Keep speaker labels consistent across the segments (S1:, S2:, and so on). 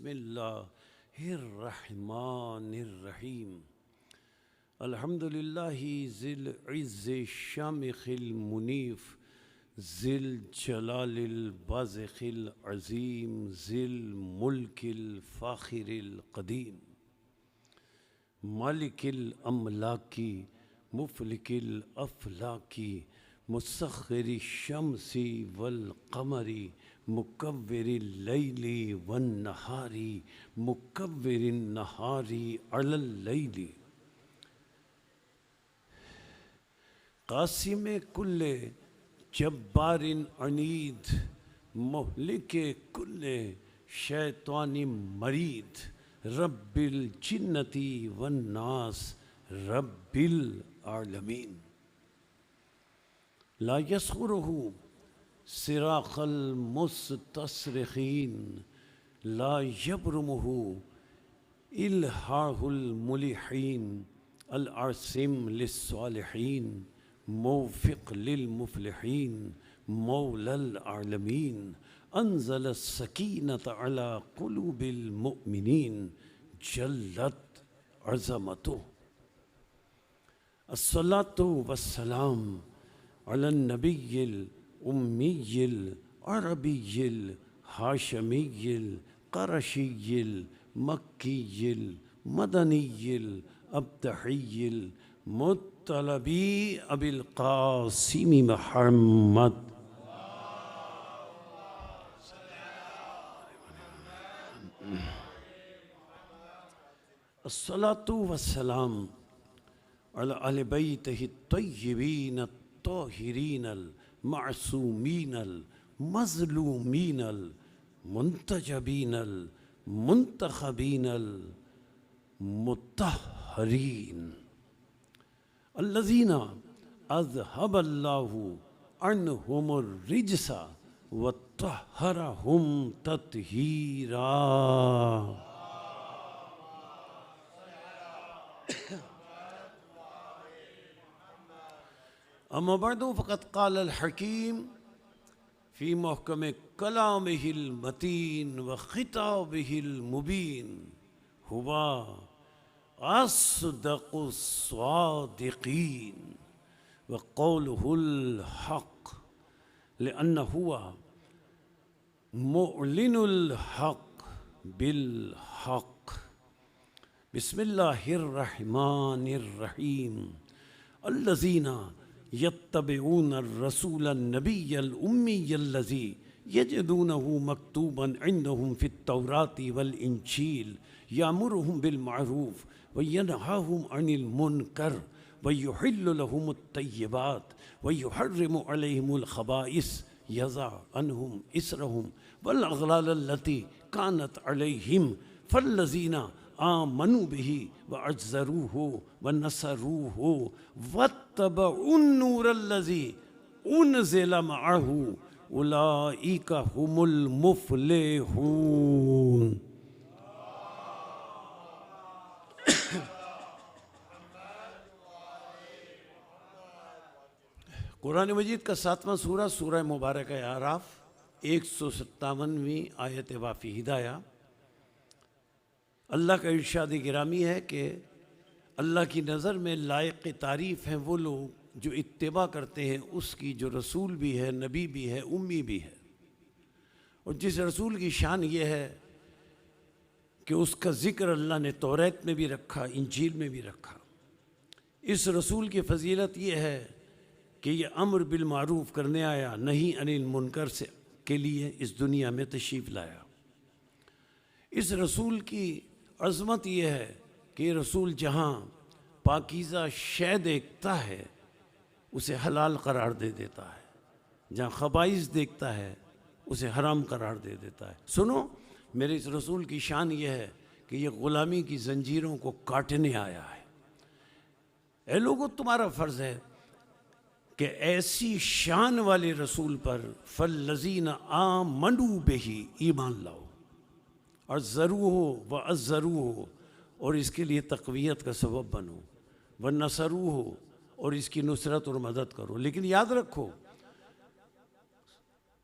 S1: بسم اللہ الرحمن الرحیم الحمد للہ ذی العز الشامخ المنیف ذی الجلال البازخ العظیم ذی الملک الفاخر القدیم مالک الاملاکی مفلک الافلاکی مسخر الشمس والقمر مکور اللیل والنہار مکور النہار علی اللیل قاسم کل جبار عنید مہلک کل شیطان مرید رب الجنة والناس رب العالمین لا يسخره صراخ المستصرخین لا يبرمه الحاح الملحین العاصم للصالحین موفق للمفلحین مولا العالمین انزل السکینة على قلوب المؤمنین جلت عظمته الصلاة والسلام على النبی الأمی العربی الہاشمی القرشی المکی المدنی الابتحی المطلبی ابی القاسم محمد الصلاة والسلام على أهل بيته الطيبين الطاهرين المعصومين المظلومين المنتجبين المنتخبين المطهرين الذين أذهب الله عنهم الرجس وطهرهم تطهيرا اما بعد فقد قال الحکیم فی محکم کلامہ المتین وخطابہ المبین ہوا اصدق الصادقین وقولہ الحق لأنہ ہوا معلن الحق بالحق بسم اللہ الرحمن الرحیم الذین يتبعون الرسول النبي الأمي الذي يجدونه مكتوبا عندهم في التوراة والإنجيل يأمرهم بالمعروف وينهاهم عن المنكر ويحل لهم الطيبات ويحرم عليهم الخبائث يضع عنهم إسرهم والأغلال التي كانت عليهم فالذين آمنوا به وعزروه ونصروه واتبعوا النور الذي أنزل معه أولئك هم المفلحون قرآن مجید کا 7واں سورہ سورہ مبارکہ اعراف 157ویں آیت وافی ہدایہ اللہ کا ارشاد گرامی ہے کہ اللہ کی نظر میں لائق تعریف ہیں وہ لوگ جو اتباع کرتے ہیں اس کی جو رسول بھی ہے نبی بھی ہے امی بھی ہے اور جس رسول کی شان یہ ہے کہ اس کا ذکر اللہ نے توریت میں بھی رکھا انجیل میں بھی رکھا اس رسول کی فضیلت یہ ہے کہ یہ امر بالمعروف کرنے آیا نہی عن المنکر سے کے لیے اس دنیا میں تشریف لایا اس رسول کی عظمت یہ ہے کہ یہ رسول جہاں پاکیزہ شے دیکھتا ہے اسے حلال قرار دے دیتا ہے جہاں خبائث دیکھتا ہے اسے حرام قرار دے دیتا ہے سنو میرے اس رسول کی شان یہ ہے کہ یہ غلامی کی زنجیروں کو کاٹنے آیا ہے اے لوگوں تمہارا فرض ہے کہ ایسی شان والے رسول پر فالذین آمنوا بہ ایمان لاؤ اور ضرور و ازرو اور اس کے لیے تقویت کا سبب بنو ونصروہ اور اس کی نصرت اور مدد کرو لیکن یاد رکھو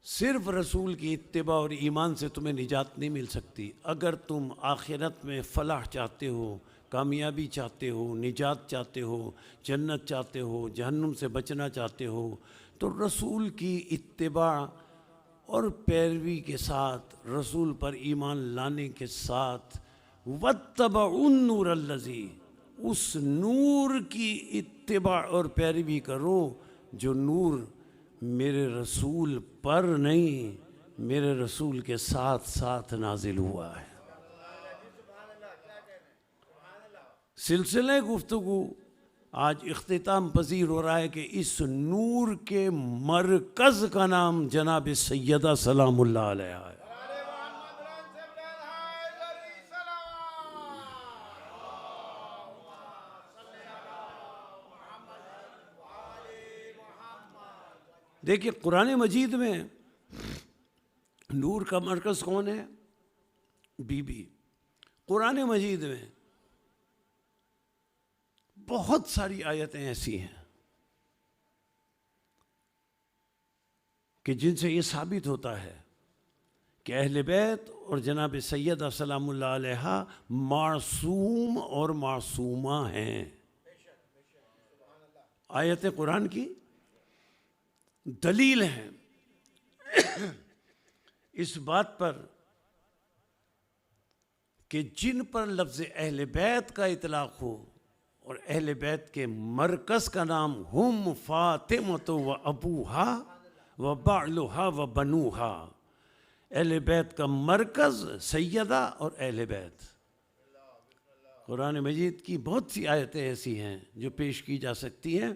S1: صرف رسول کی اتباع اور ایمان سے تمہیں نجات نہیں مل سکتی۔ اگر تم آخرت میں فلاح چاہتے ہو، کامیابی چاہتے ہو، نجات چاہتے ہو، جنت چاہتے ہو، جہنم سے بچنا چاہتے ہو، تو رسول کی اتباع اور پیروی کے ساتھ، رسول پر ایمان لانے کے ساتھ، وَاتَّبَعُوا النُّورَ الَّذِي، اس نور کی اتباع اور پیروی کرو جو نور میرے رسول پر نہیں، میرے رسول کے ساتھ ساتھ نازل ہوا ہے۔ سلسلہ گفتگو آج اختتام پذیر ہو رہا ہے کہ اس نور کے مرکز کا نام جناب سیدہ سلام اللہ علیہ ہے۔ دیکھیے قرآن مجید میں نور کا مرکز کون ہے؟ Be be. قرآن مجید میں بہت ساری آیتیں ایسی ہیں کہ جن سے یہ ثابت ہوتا ہے کہ اہل بیت اور جناب سیدہ سلام اللہ علیہ معصوم اور معصومہ ہیں۔ آیت قرآن کی دلیل ہیں اس بات پر کہ جن پر لفظ اہل بیت کا اطلاق ہو اور اہل بیت کے مرکز کا نام ہم فاطمہ و ابوہا و بعلہا و بنوہا، اہل بیت کا مرکز سیدہ اور اہل بیت۔ قرآن مجید کی بہت سی آیتیں ایسی ہیں جو پیش کی جا سکتی ہیں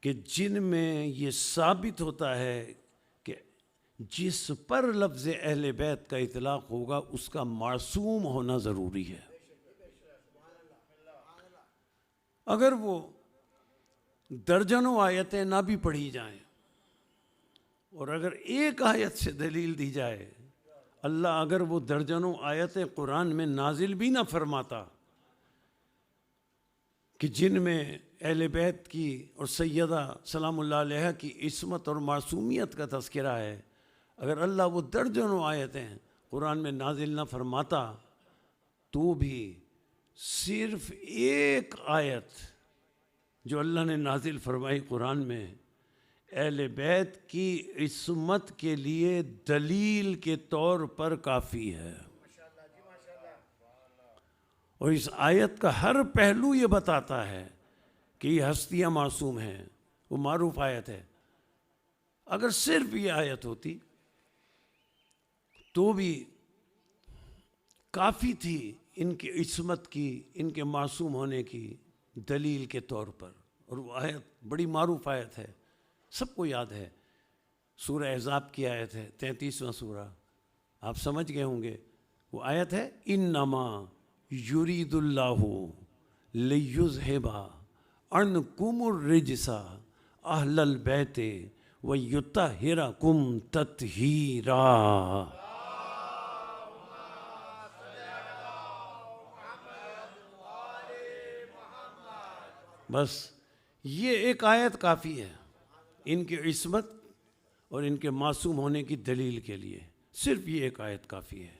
S1: کہ جن میں یہ ثابت ہوتا ہے کہ جس پر لفظ اہل بیت کا اطلاق ہوگا اس کا معصوم ہونا ضروری ہے۔ اگر وہ درجنوں آیتیں نہ بھی پڑھی جائیں اور اگر ایک آیت سے دلیل دی جائے، اللہ اگر وہ درجنوں آیتیں قرآن میں نازل بھی نہ فرماتا کہ جن میں اہل بیت کی اور سیدہ سلام اللہ علیہ کی عصمت اور معصومیت کا تذکرہ ہے، اگر اللہ وہ درجنوں آیتیں قرآن میں نازل نہ فرماتا تو بھی صرف ایک آیت جو اللہ نے نازل فرمائی قرآن میں اہل بیت کی عصمت کے لیے دلیل کے طور پر کافی ہے۔ اور اس آیت کا ہر پہلو یہ بتاتا ہے کہ یہ ہستیاں معصوم ہیں، وہ معروف آیت ہے۔ اگر صرف یہ آیت ہوتی تو بھی کافی تھی ان کی عصمت کی، ان کے معصوم ہونے کی دلیل کے طور پر۔ اور وہ آیت بڑی معروف آیت ہے، سب کو یاد ہے، سورہ احزاب کی آیت ہے، 33واں سورہ، آپ سمجھ گئے ہوں گے۔ وہ آیت ہے انما یرید اللہ لیذھب عنکم الرجس اہل البیت ویطہرکم تطہیرا۔ بس یہ ایک آیت کافی ہے ان کی عصمت اور ان کے معصوم ہونے کی دلیل کے لیے، صرف یہ ایک آیت کافی ہے۔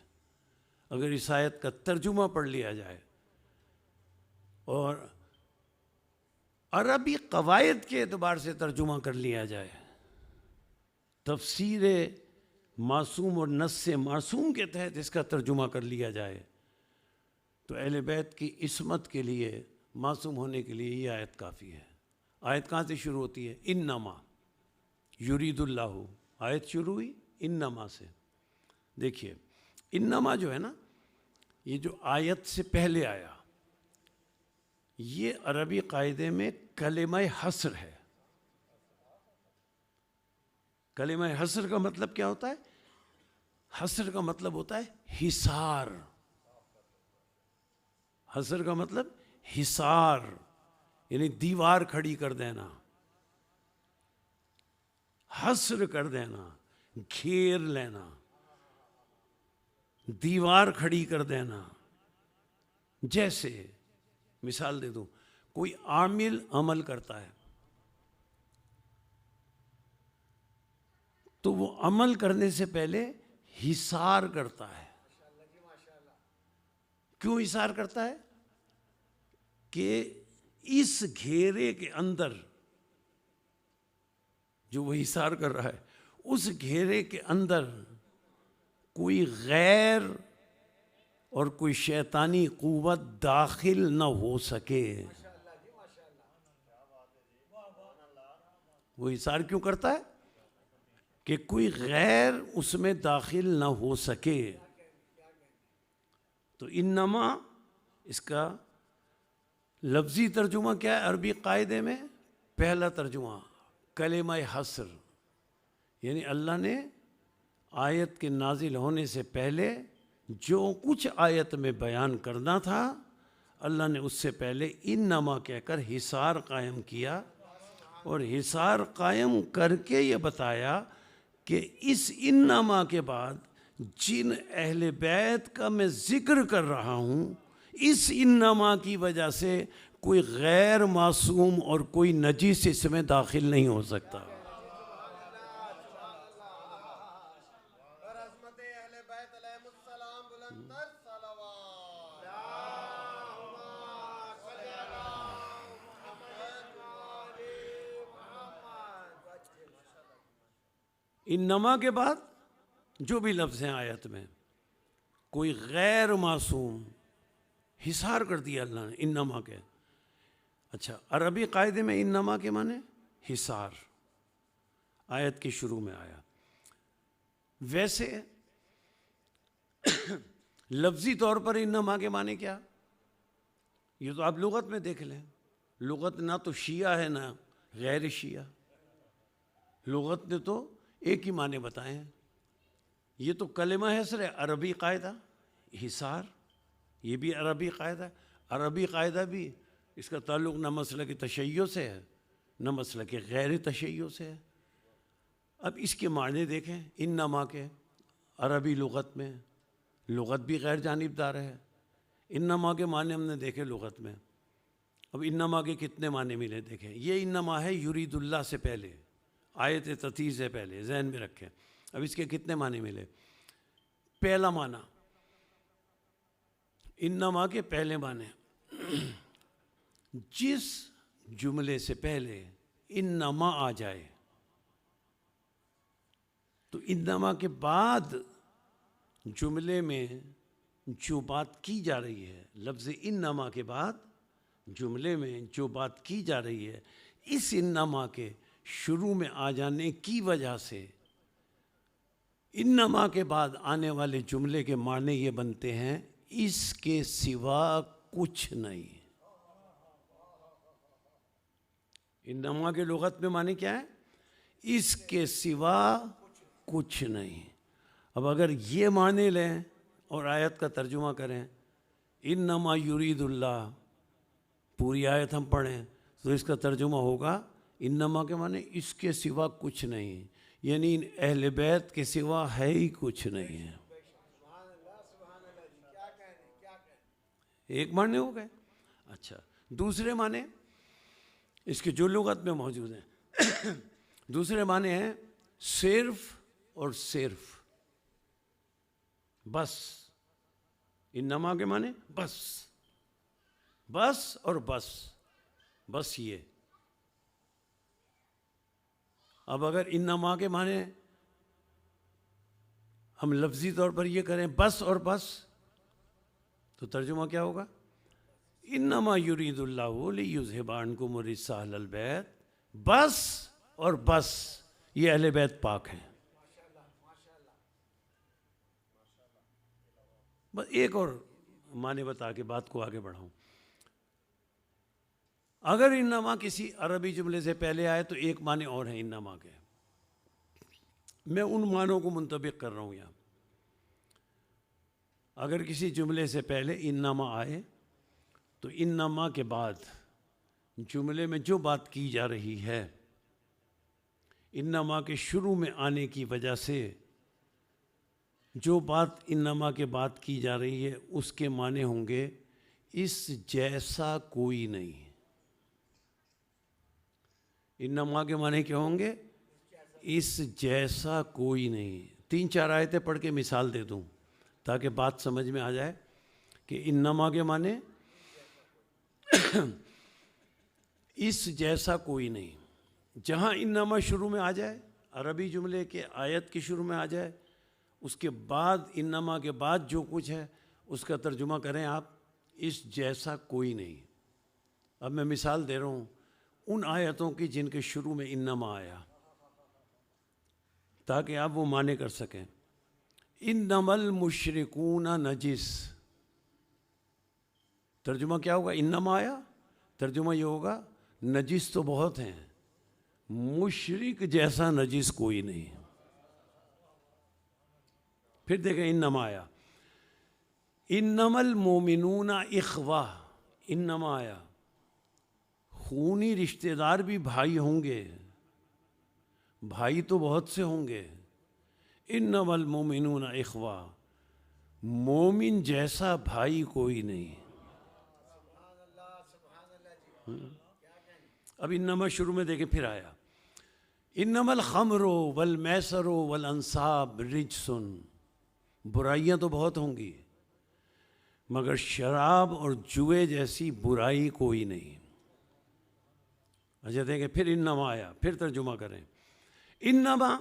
S1: اگر اس آیت کا ترجمہ پڑھ لیا جائے اور عربی قواعد کے اعتبار سے ترجمہ کر لیا جائے، تفسیر معصوم اور نص معصوم کے تحت اس کا ترجمہ کر لیا جائے، تو اہل بیت کی عصمت کے لیے، معصوم ہونے کے لیے یہ آیت کافی ہے۔ آیت کہاں سے شروع ہوتی ہے؟ انما یرید اللہ، آیت شروع ہوئی انما سے۔ دیکھیے انما جو ہے نا، یہ جو آیت سے پہلے آیا، یہ عربی قاعدے میں کلمہ حصر ہے۔ کلمہ حصر کا مطلب کیا ہوتا ہے؟ حصر کا مطلب ہوتا ہے حصار۔ حصر کا مطلب حصار، یعنی دیوار کھڑی کر دینا، حصر کر دینا، گھیر لینا، دیوار کھڑی کر دینا۔ جیسے مثال دے دوں، کوئی عامل عمل کرتا ہے، تو وہ عمل کرنے سے پہلے حصار کرتا ہے۔ کیوں حصار کرتا ہے؟ کہ اس گھیرے کے اندر جو وہ حصار کر رہا ہے، اس گھیرے کے اندر کوئی غیر اور کوئی شیطانی قوت داخل نہ ہو سکے۔ وہ حصار کیوں کرتا ہے؟ کہ کوئی غیر اس میں داخل نہ ہو سکے۔ تو انما اس کا لفظی ترجمہ کیا ہے عربی قاعدے میں؟ پہلا ترجمہ کلمہ حصر، یعنی اللہ نے آیت کے نازل ہونے سے پہلے جو کچھ آیت میں بیان کرنا تھا، اللہ نے اس سے پہلے انما کہہ کر حصار قائم کیا، اور حصار قائم کر کے یہ بتایا کہ اس انما کے بعد جن اہل بیت کا میں ذکر کر رہا ہوں، اس انما کی وجہ سے کوئی غیر معصوم اور کوئی نجس اس میں داخل نہیں ہو سکتا۔ انما کے بعد جو بھی لفظ ہیں آیت میں، کوئی غیر معصوم، حصار کر دیا اللہ نے انما کے۔ اچھا، عربی قاعدے میں انما کے معنی حصار، آیت کے شروع میں آیا۔ ویسے لفظی طور پر انما کے معنی کیا؟ یہ تو آپ لغت میں دیکھ لیں، لغت نہ تو شیعہ ہے نہ غیر شیعہ، لغت نے تو ایک ہی معنی بتائے ہیں۔ یہ تو کلمہ حصر ہے، عربی قاعدہ حصار، یہ بھی عربی قاعدہ ہے۔ عربی قاعدہ بھی اس کا تعلق نہ مسلک تشیع سے ہے نہ مسلک غیر تشیع سے ہے۔ اب اس کے معنی دیکھیں انما کے عربی لغت میں، لغت بھی غیر جانبدار ہے۔ انما کے معنی ہم نے دیکھے لغت میں۔ اب انما کے کتنے معنی ملے دیکھیں۔ یہ انما ہے یرید اللہ سے پہلے، آیت تطہیر سے پہلے، ذہن میں رکھیں۔ اب اس کے کتنے معنی ملے؟ پہلا معنی، انما کے پہلے معنی، جس جملے سے پہلے انما آ جائے تو انما کے بعد جملے میں جو بات کی جا رہی ہے، لفظ انما کے بعد جملے میں جو بات کی جا رہی ہے، اس انما کے شروع میں آ جانے کی وجہ سے انما کے بعد آنے والے جملے کے معنی یہ بنتے ہیں اس کے سوا کچھ نہیں۔ انما کے لغت میں معنی کیا ہے؟ اس کے سوا کچھ نہیں۔ اب اگر یہ معنی لیں اور آیت کا ترجمہ کریں، انما یرید اللہ، پوری آیت ہم پڑھیں تو اس کا ترجمہ ہوگا انما کے معنی اس کے سوا کچھ نہیں، یعنی اہل بیت کے سوا ہے ہی کچھ نہیں ہے۔ ایک معنی ہو گئے۔ اچھا، دوسرے معنی اس کے جو لغت میں موجود ہیں، دوسرے معنی ہیں صرف اور صرف، بس۔ انما کے معنی بس، بس اور بس، بس یہ۔ اب اگر انما کے معنی ہم لفظی طور پر یہ کریں بس اور بس، تو ترجمہ کیا ہوگا؟ انما یرید اللہ لیذھب عنکم الرجس اہل البیت، بس اور بس یہ اہل بیت پاک ہیں۔ بس ایک اور معنی بتا کے بات کو آگے بڑھاؤں۔ اگر انما کسی عربی جملے سے پہلے آئے تو ایک معنی اور ہے انما کے، میں ان معنوں کو منطبق کر رہا ہوں یہاں۔ اگر کسی جملے سے پہلے انما آئے تو انما کے بعد جملے میں جو بات کی جا رہی ہے، انما کے شروع میں آنے کی وجہ سے جو بات انما کے بعد کی جا رہی ہے اس کے معنی ہوں گے اس جیسا کوئی نہیں۔ انما کے معنی کیا ہوں گے؟ اس جیسا کوئی نہیں. 3-4 آیتیں پڑھ کے مثال دے دوں تاکہ بات سمجھ میں آ جائے کہ انما کے معنی اس جیسا کوئی نہیں. جہاں انما شروع میں آ جائے، عربی جملے کے آیت کی شروع میں آ جائے، اس کے بعد انما کے بعد جو کچھ ہے اس کا ترجمہ کریں آپ، اس جیسا کوئی نہیں. اب میں مثال دے رہا ہوں ان آیتوں کی جن کے شروع میں انما آیا، تاکہ آپ وہ معنی کر سکیں. انما المشرکون نجس، ترجمہ کیا ہوگا؟ انما آیا، ترجمہ یہ ہوگا نجس تو بہت ہیں، مشرک جیسا نجس کوئی نہیں. پھر دیکھیں انما آیا، انما المومنون اخوہ، انما آیا خونی رشتہ دار بھی بھائی ہوں گے، بھائی تو بہت سے ہوں گے. انما المومنون اخوہ، مومن جیسا بھائی کوئی نہیں. اب انما شروع میں دیکھیں پھر آیا انما الخمر والمیسر والانصاب رجس، برائیاں تو بہت ہوں گی مگر شراب اور جوئے جیسی برائی کوئی نہیں. اچھا دیکھیں پھر انما آیا، پھر ترجمہ کریں. انما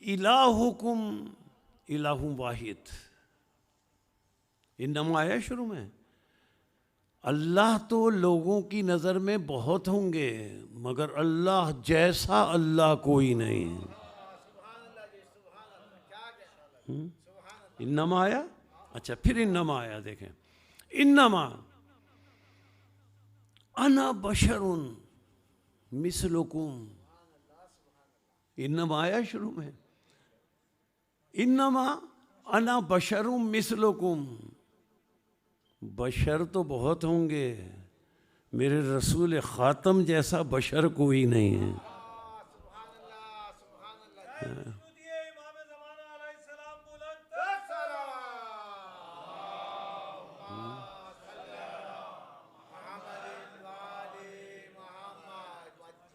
S1: الہکم الہ واحد، انما آیا شروع میں. اللہ تو لوگوں کی نظر میں بہت ہوں گے مگر اللہ جیسا اللہ کوئی نہیں. انما آیا. اچھا پھر انما آیا، دیکھیں انما انا بشر مثلکم، انما آیا شروع میں. انما انا بشر مثلکم، بشر تو بہت ہوں گے، میرے رسول خاتم جیسا بشر کوئی نہیں ہے.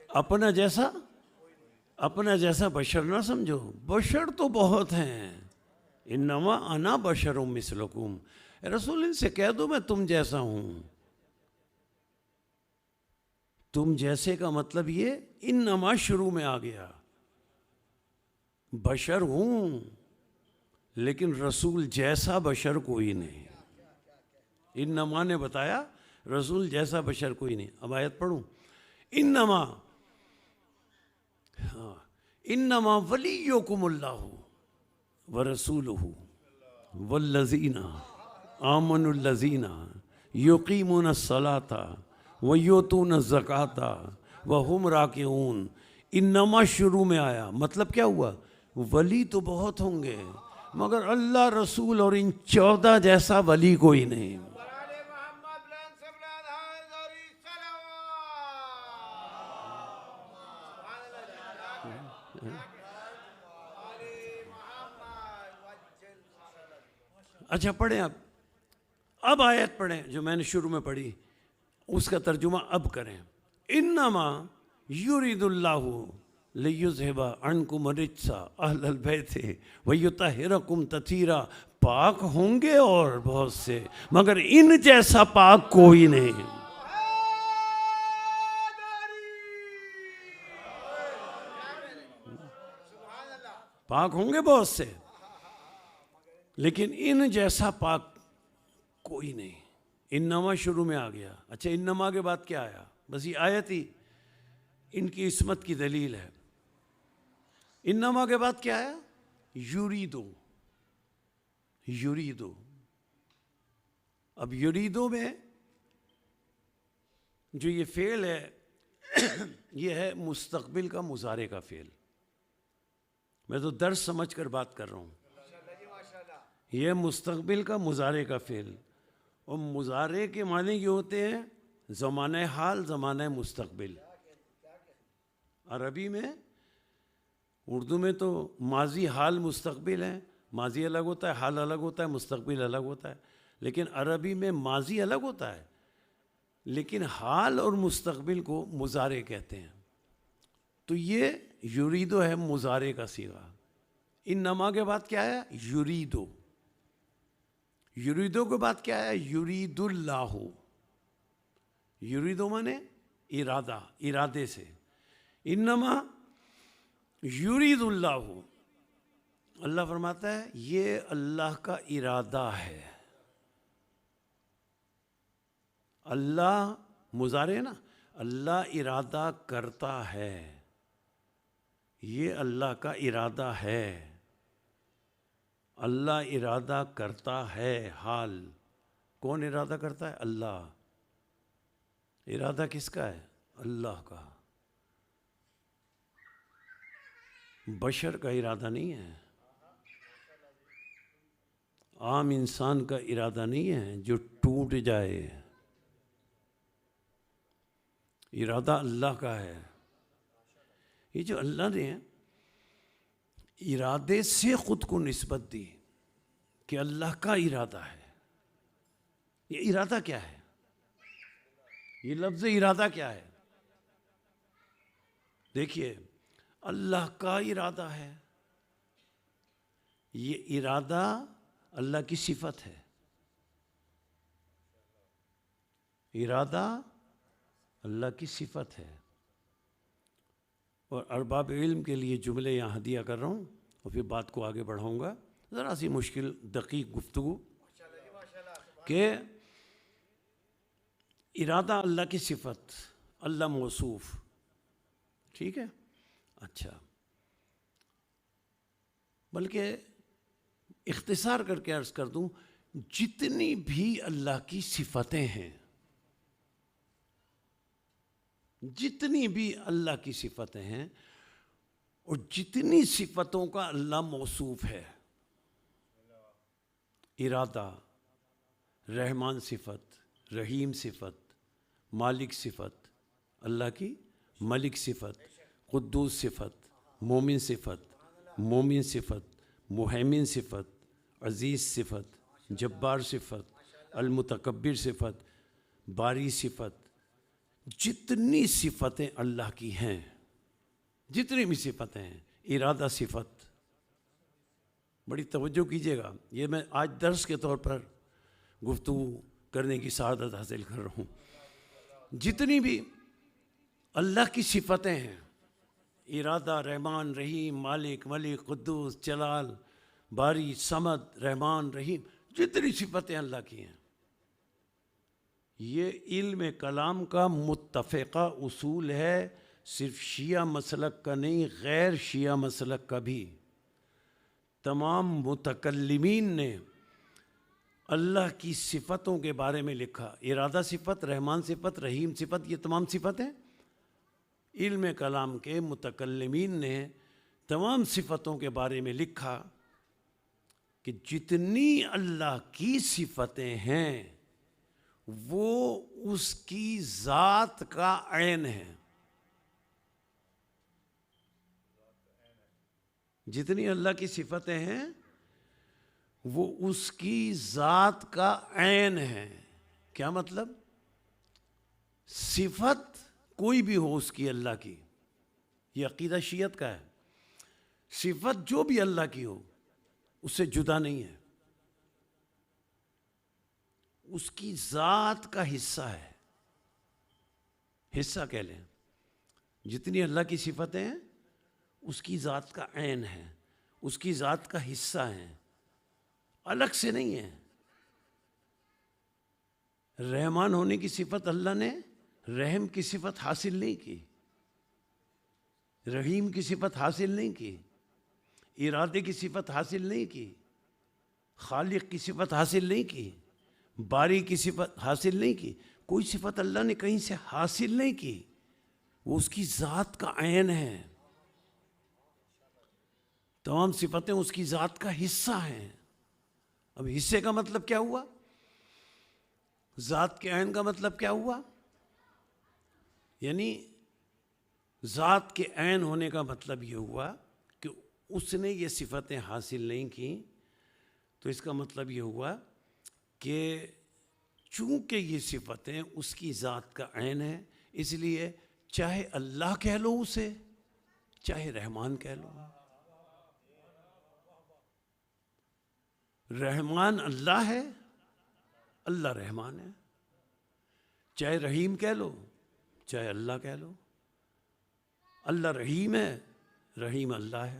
S1: اپنا جیسا بشر نہ سمجھو، بشر تو بہت ہیں. انما انا بشر مثلکم، رسول ان سے کہہ دو میں تم جیسا ہوں. تم جیسے کا مطلب یہ انما شروع میں آ گیا. بشر ہوں لیکن رسول جیسا بشر کوئی نہیں. انما نے بتایا رسول جیسا بشر کوئی نہیں. اب آیت پڑھوں. انما ولیکم اللہ ورسولہ والذین آمنوا الذین یقیمون الصلاة ویؤتون الزکاة وہم راکعون. انما شروع میں آیا، مطلب کیا ہوا؟ ولی تو بہت ہوں گے مگر اللہ، رسول اور ان 14 جیسا ولی کوئی نہیں. اچھا پڑھیں اب آیت پڑھیں جو میں نے شروع میں پڑھی، اس کا ترجمہ اب کریں. انما یرید اللہ لیذھب عنکم الرجس اہل البیت ویطہرکم تطہیرا. پاک ہوں گے اور بہت سے مگر ان جیسا پاک کوئی نہیں. پاک ہوں گے بہت سے لیکن ان جیسا پاک کوئی نہیں. انما شروع میں آ گیا. اچھا انما کے بعد کیا آیا؟ بس یہ آیت ہی ان کی عصمت کی دلیل ہے. انما کے بعد کیا آیا؟ یریدو. یریدو. اب یریدو میں جو یہ فعل ہے یہ ہے مستقبل کا مضارع کا فعل. میں تو درس سمجھ کر بات کر رہا ہوں. یہ مستقبل کا مضارع کا فعل، اور مضارع کے معنی یہ ہوتے ہیں زمانہ حال، زمانہ مستقبل. عربی میں، اردو میں تو ماضی حال مستقبل ہے. ماضی الگ ہوتا ہے، حال الگ ہوتا ہے، مستقبل الگ ہوتا ہے. لیکن عربی میں ماضی الگ ہوتا ہے لیکن حال اور مستقبل کو مضارع کہتے ہیں. تو یہ یریدو ہے مضارع کا صیغہ، انما کے بعد کیا ہے؟ یریدو. یریدو کے بعد کیا ہے؟ یرید اللہ. یریدو مانے ارادہ، ارادے سے. انما یرید اللہ، اللہ فرماتا ہے یہ اللہ کا ارادہ ہے. اللہ مضارع ہے نا، اللہ ارادہ کرتا ہے، یہ اللہ کا ارادہ ہے. اللہ ارادہ کرتا ہے حال. کون ارادہ کرتا ہے؟ اللہ. ارادہ کس کا ہے؟ اللہ کا. بشر کا ارادہ نہیں ہے، عام انسان کا ارادہ نہیں ہے جو ٹوٹ جائے. ارادہ اللہ کا ہے. یہ جو اللہ نے ارادے سے خود کو نسبت دی کہ اللہ کا ارادہ ہے. یہ ارادہ کیا ہے؟ یہ لفظ ارادہ کیا ہے؟ دیکھیے، اللہ کا ارادہ ہے. یہ ارادہ اللہ کی صفت ہے. ارادہ اللہ کی صفت ہے. اور ارباب علم کے لیے جملے یہاں ہدیہ کر رہا ہوں اور پھر بات کو آگے بڑھاؤں گا. ذرا سی مشکل دقیق گفتگو کہ ارادہ اللہ کی صفت، اللہ موصوف. ٹھیک ہے؟ اچھا، بلکہ اختصار کر کے عرض کر دوں، جتنی بھی اللہ کی صفتیں ہیں، جتنی بھی اللہ کی صفتیں ہیں اور جتنی صفتوں کا اللہ موصوف ہے، ارادہ، رحمان صفت، رحیم صفت، مالک صفت، اللہ کی ملک صفت، قدوس صفت، مومن صفت، مومن صفت، مہیمن صفت، عزیز صفت، جبار صفت، المتکبر صفت، باری صفت. جتنی صفتیں اللہ کی ہیں، جتنی بھی صفتیں ہیں، ارادہ صفت. بڑی توجہ کیجیے گا، یہ میں آج درس کے طور پر گفتگو کرنے کی سعادت حاصل کر رہا ہوں. جتنی بھی اللہ کی صفتیں ہیں، ارادہ، رحمان، رحیم، مالک، ملک، قدوس، جلال، باری، صمد، رحمان، رحیم، جتنی صفتیں اللہ کی ہیں، یہ علم کلام کا متفقہ اصول ہے. صرف شیعہ مسلک کا نہیں، غیر شیعہ مسلک کا بھی. تمام متکلمین نے اللہ کی صفتوں کے بارے میں لکھا. ارادہ صفت، رحمان صفت، رحیم صفت، یہ تمام صفتیں علم کلام کے متکلمین نے تمام صفتوں کے بارے میں لکھا کہ جتنی اللہ کی صفتیں ہیں وہ اس کی ذات کا عین ہے. جتنی اللہ کی صفتیں ہیں وہ اس کی ذات کا عین ہے. کیا مطلب؟ صفت کوئی بھی ہو اس کی اللہ کی، یہ عقیدہ شیعت کا ہے. صفت جو بھی اللہ کی ہو اس سے جدا نہیں ہے، اس کی ذات کا حصہ ہے. حصہ کہہ لیں. جتنی اللہ کی صفتیں ہیں اس کی ذات کا عین ہے، اس کی ذات کا حصہ ہیں، الگ سے نہیں ہے. رحمان ہونے کی صفت اللہ نے رحم کی صفت حاصل نہیں کی، رحیم کی صفت حاصل نہیں کی، ارادے کی صفت حاصل نہیں کی، خالق کی صفت حاصل نہیں کی، باری کی صفت حاصل نہیں کی. کوئی صفت اللہ نے کہیں سے حاصل نہیں کی، وہ اس کی ذات کا عین ہے. تمام صفتیں اس کی ذات کا حصہ ہیں. اب حصے کا مطلب کیا ہوا؟ ذات کے عین کا مطلب کیا ہوا؟ یعنی ذات کے عین ہونے کا مطلب یہ ہوا کہ اس نے یہ صفتیں حاصل نہیں کی، تو اس کا مطلب یہ ہوا کہ چونکہ یہ صفتیں اس کی ذات کا عین ہے، اس لیے چاہے اللہ کہہ لو اسے، چاہے رحمان کہہ لو، رحمان اللہ ہے، اللہ رحمان ہے، چاہے رحیم کہہ لو، چاہے اللہ کہہ لو، اللہ رحیم ہے، رحیم اللہ ہے،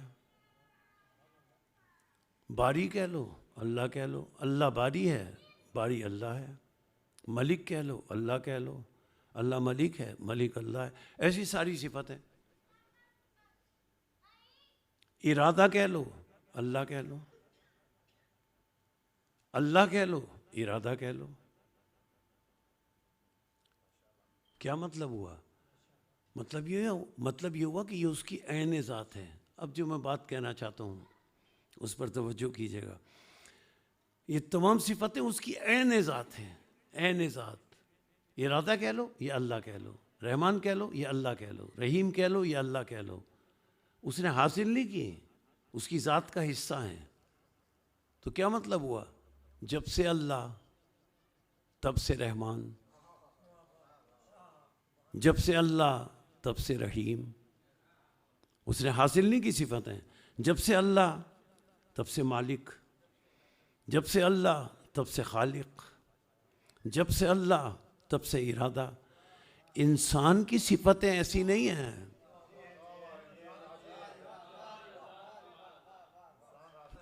S1: باری کہہ لو، اللہ کہہ لو، اللہ باری ہے، باری اللہ ہے، ملک کہہ لو، اللہ کہہ لو، اللہ ملک ہے، ملک اللہ ہے، ایسی ساری صفتیں، ارادہ کہہ لو، اللہ کہہ لو، اللہ کہہ لو، ارادہ کہہ لو۔ کیا مطلب ہوا؟ مطلب یہ ہوا کہ یہ اس کی عین ذات ہے۔ اب جو میں بات کہنا چاہتا ہوں اس پر توجہ کیجیے گا، یہ تمام صفتیں اس کی عین ذات ہیں، عین ذات۔ ارادہ کہہ لو یا اللہ کہہ لو، رحمان کہہ لو یا اللہ کہہ لو، رحیم کہہ لو یا اللہ کہہ لو، اس نے حاصل نہیں کی، اس کی ذات کا حصہ ہیں۔ تو کیا مطلب ہوا؟ جب سے اللہ تب سے رحمان، جب سے اللہ تب سے رحیم، اس نے حاصل نہیں کی صفتیں۔ جب سے اللہ تب سے مالک، جب سے اللہ تب سے خالق، جب سے اللہ تب سے ارادہ۔ انسان کی صفتیں ایسی نہیں ہیں۔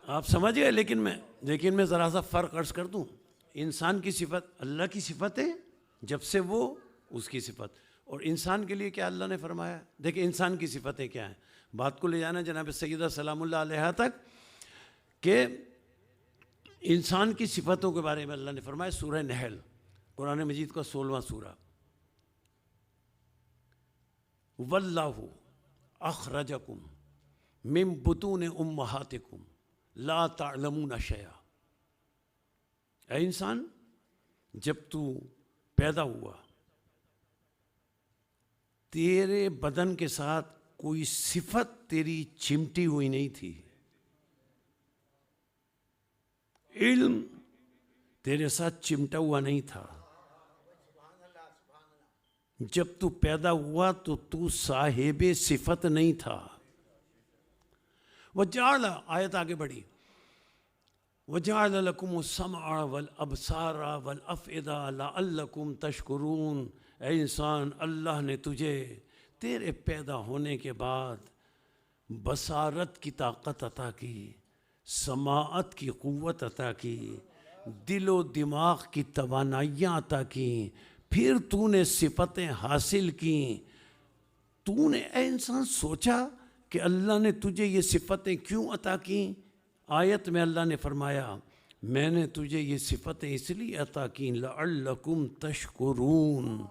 S1: آپ سمجھ گئے؟ لیکن میں ذرا سا فرق عرض کر دوں۔ انسان کی صفت، اللہ کی صفتیں جب سے وہ اس کی صفت، اور انسان کے لیے کیا اللہ نے فرمایا؟ دیکھیں انسان کی صفتیں کیا ہیں، بات کو لے جانا جناب سیدہ سلام اللہ علیہا تک کہ انسان کی صفتوں کے بارے میں اللہ نے فرمایا سورہ نحل، قرآن مجید کا 16واں سورہ، واللہ اخرجکم من بطون امہاتکم لا تعلمون شیئا۔ اے انسان، جب تو پیدا ہوا تیرے بدن کے ساتھ کوئی صفت تیری چمٹی ہوئی نہیں تھی، علم تیرے ساتھ چمٹا ہوا نہیں تھا۔ جب تو پیدا ہوا تو صاحب صفت نہیں تھا۔ وجعل، آیت آگے بڑھی، وجعل لکم السمع والابصار والافئدہ لعلکم تشکرون۔ اے انسان، اللہ نے تجھے تیرے پیدا ہونے کے بعد بصارت کی طاقت عطا کی، سماعت کی قوت عطا کی، دل و دماغ کی توانائیاں عطا کی، پھر تو نے صفتیں حاصل کیں۔ تو نے اے انسان سوچا کہ اللہ نے تجھے یہ صفتیں کیوں عطا کیں؟ آیت میں اللہ نے فرمایا میں نے تجھے یہ صفتیں اس لیے عطا کیں لعلکم تشکرون،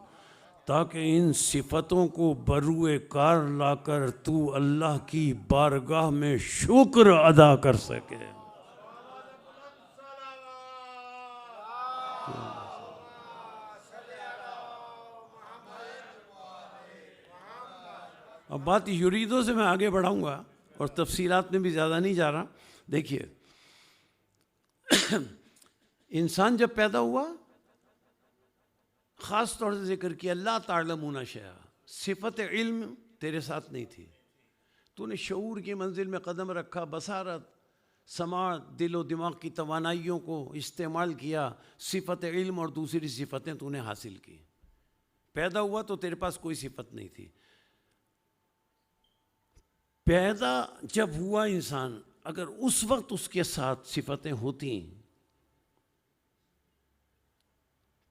S1: تاکہ ان صفتوں کو بروئے کار لا کر تو اللہ کی بارگاہ میں شکر ادا کر سکے۔ اب بات یریدوں سے میں آگے بڑھاؤں گا اور تفصیلات میں بھی زیادہ نہیں جا رہا۔ دیکھیے انسان جب پیدا ہوا خاص طور سے ذکر کیا لا تعلمون شیئا، صفت علم تیرے ساتھ نہیں تھی، تو نے شعور کی منزل میں قدم رکھا، بصارت، سماعت، دل و دماغ کی توانائیوں کو استعمال کیا، صفت علم اور دوسری صفتیں تو نے حاصل کی۔ پیدا ہوا تو تیرے پاس کوئی صفت نہیں تھی۔ پیدا جب ہوا انسان، اگر اس وقت اس کے ساتھ صفتیں ہوتی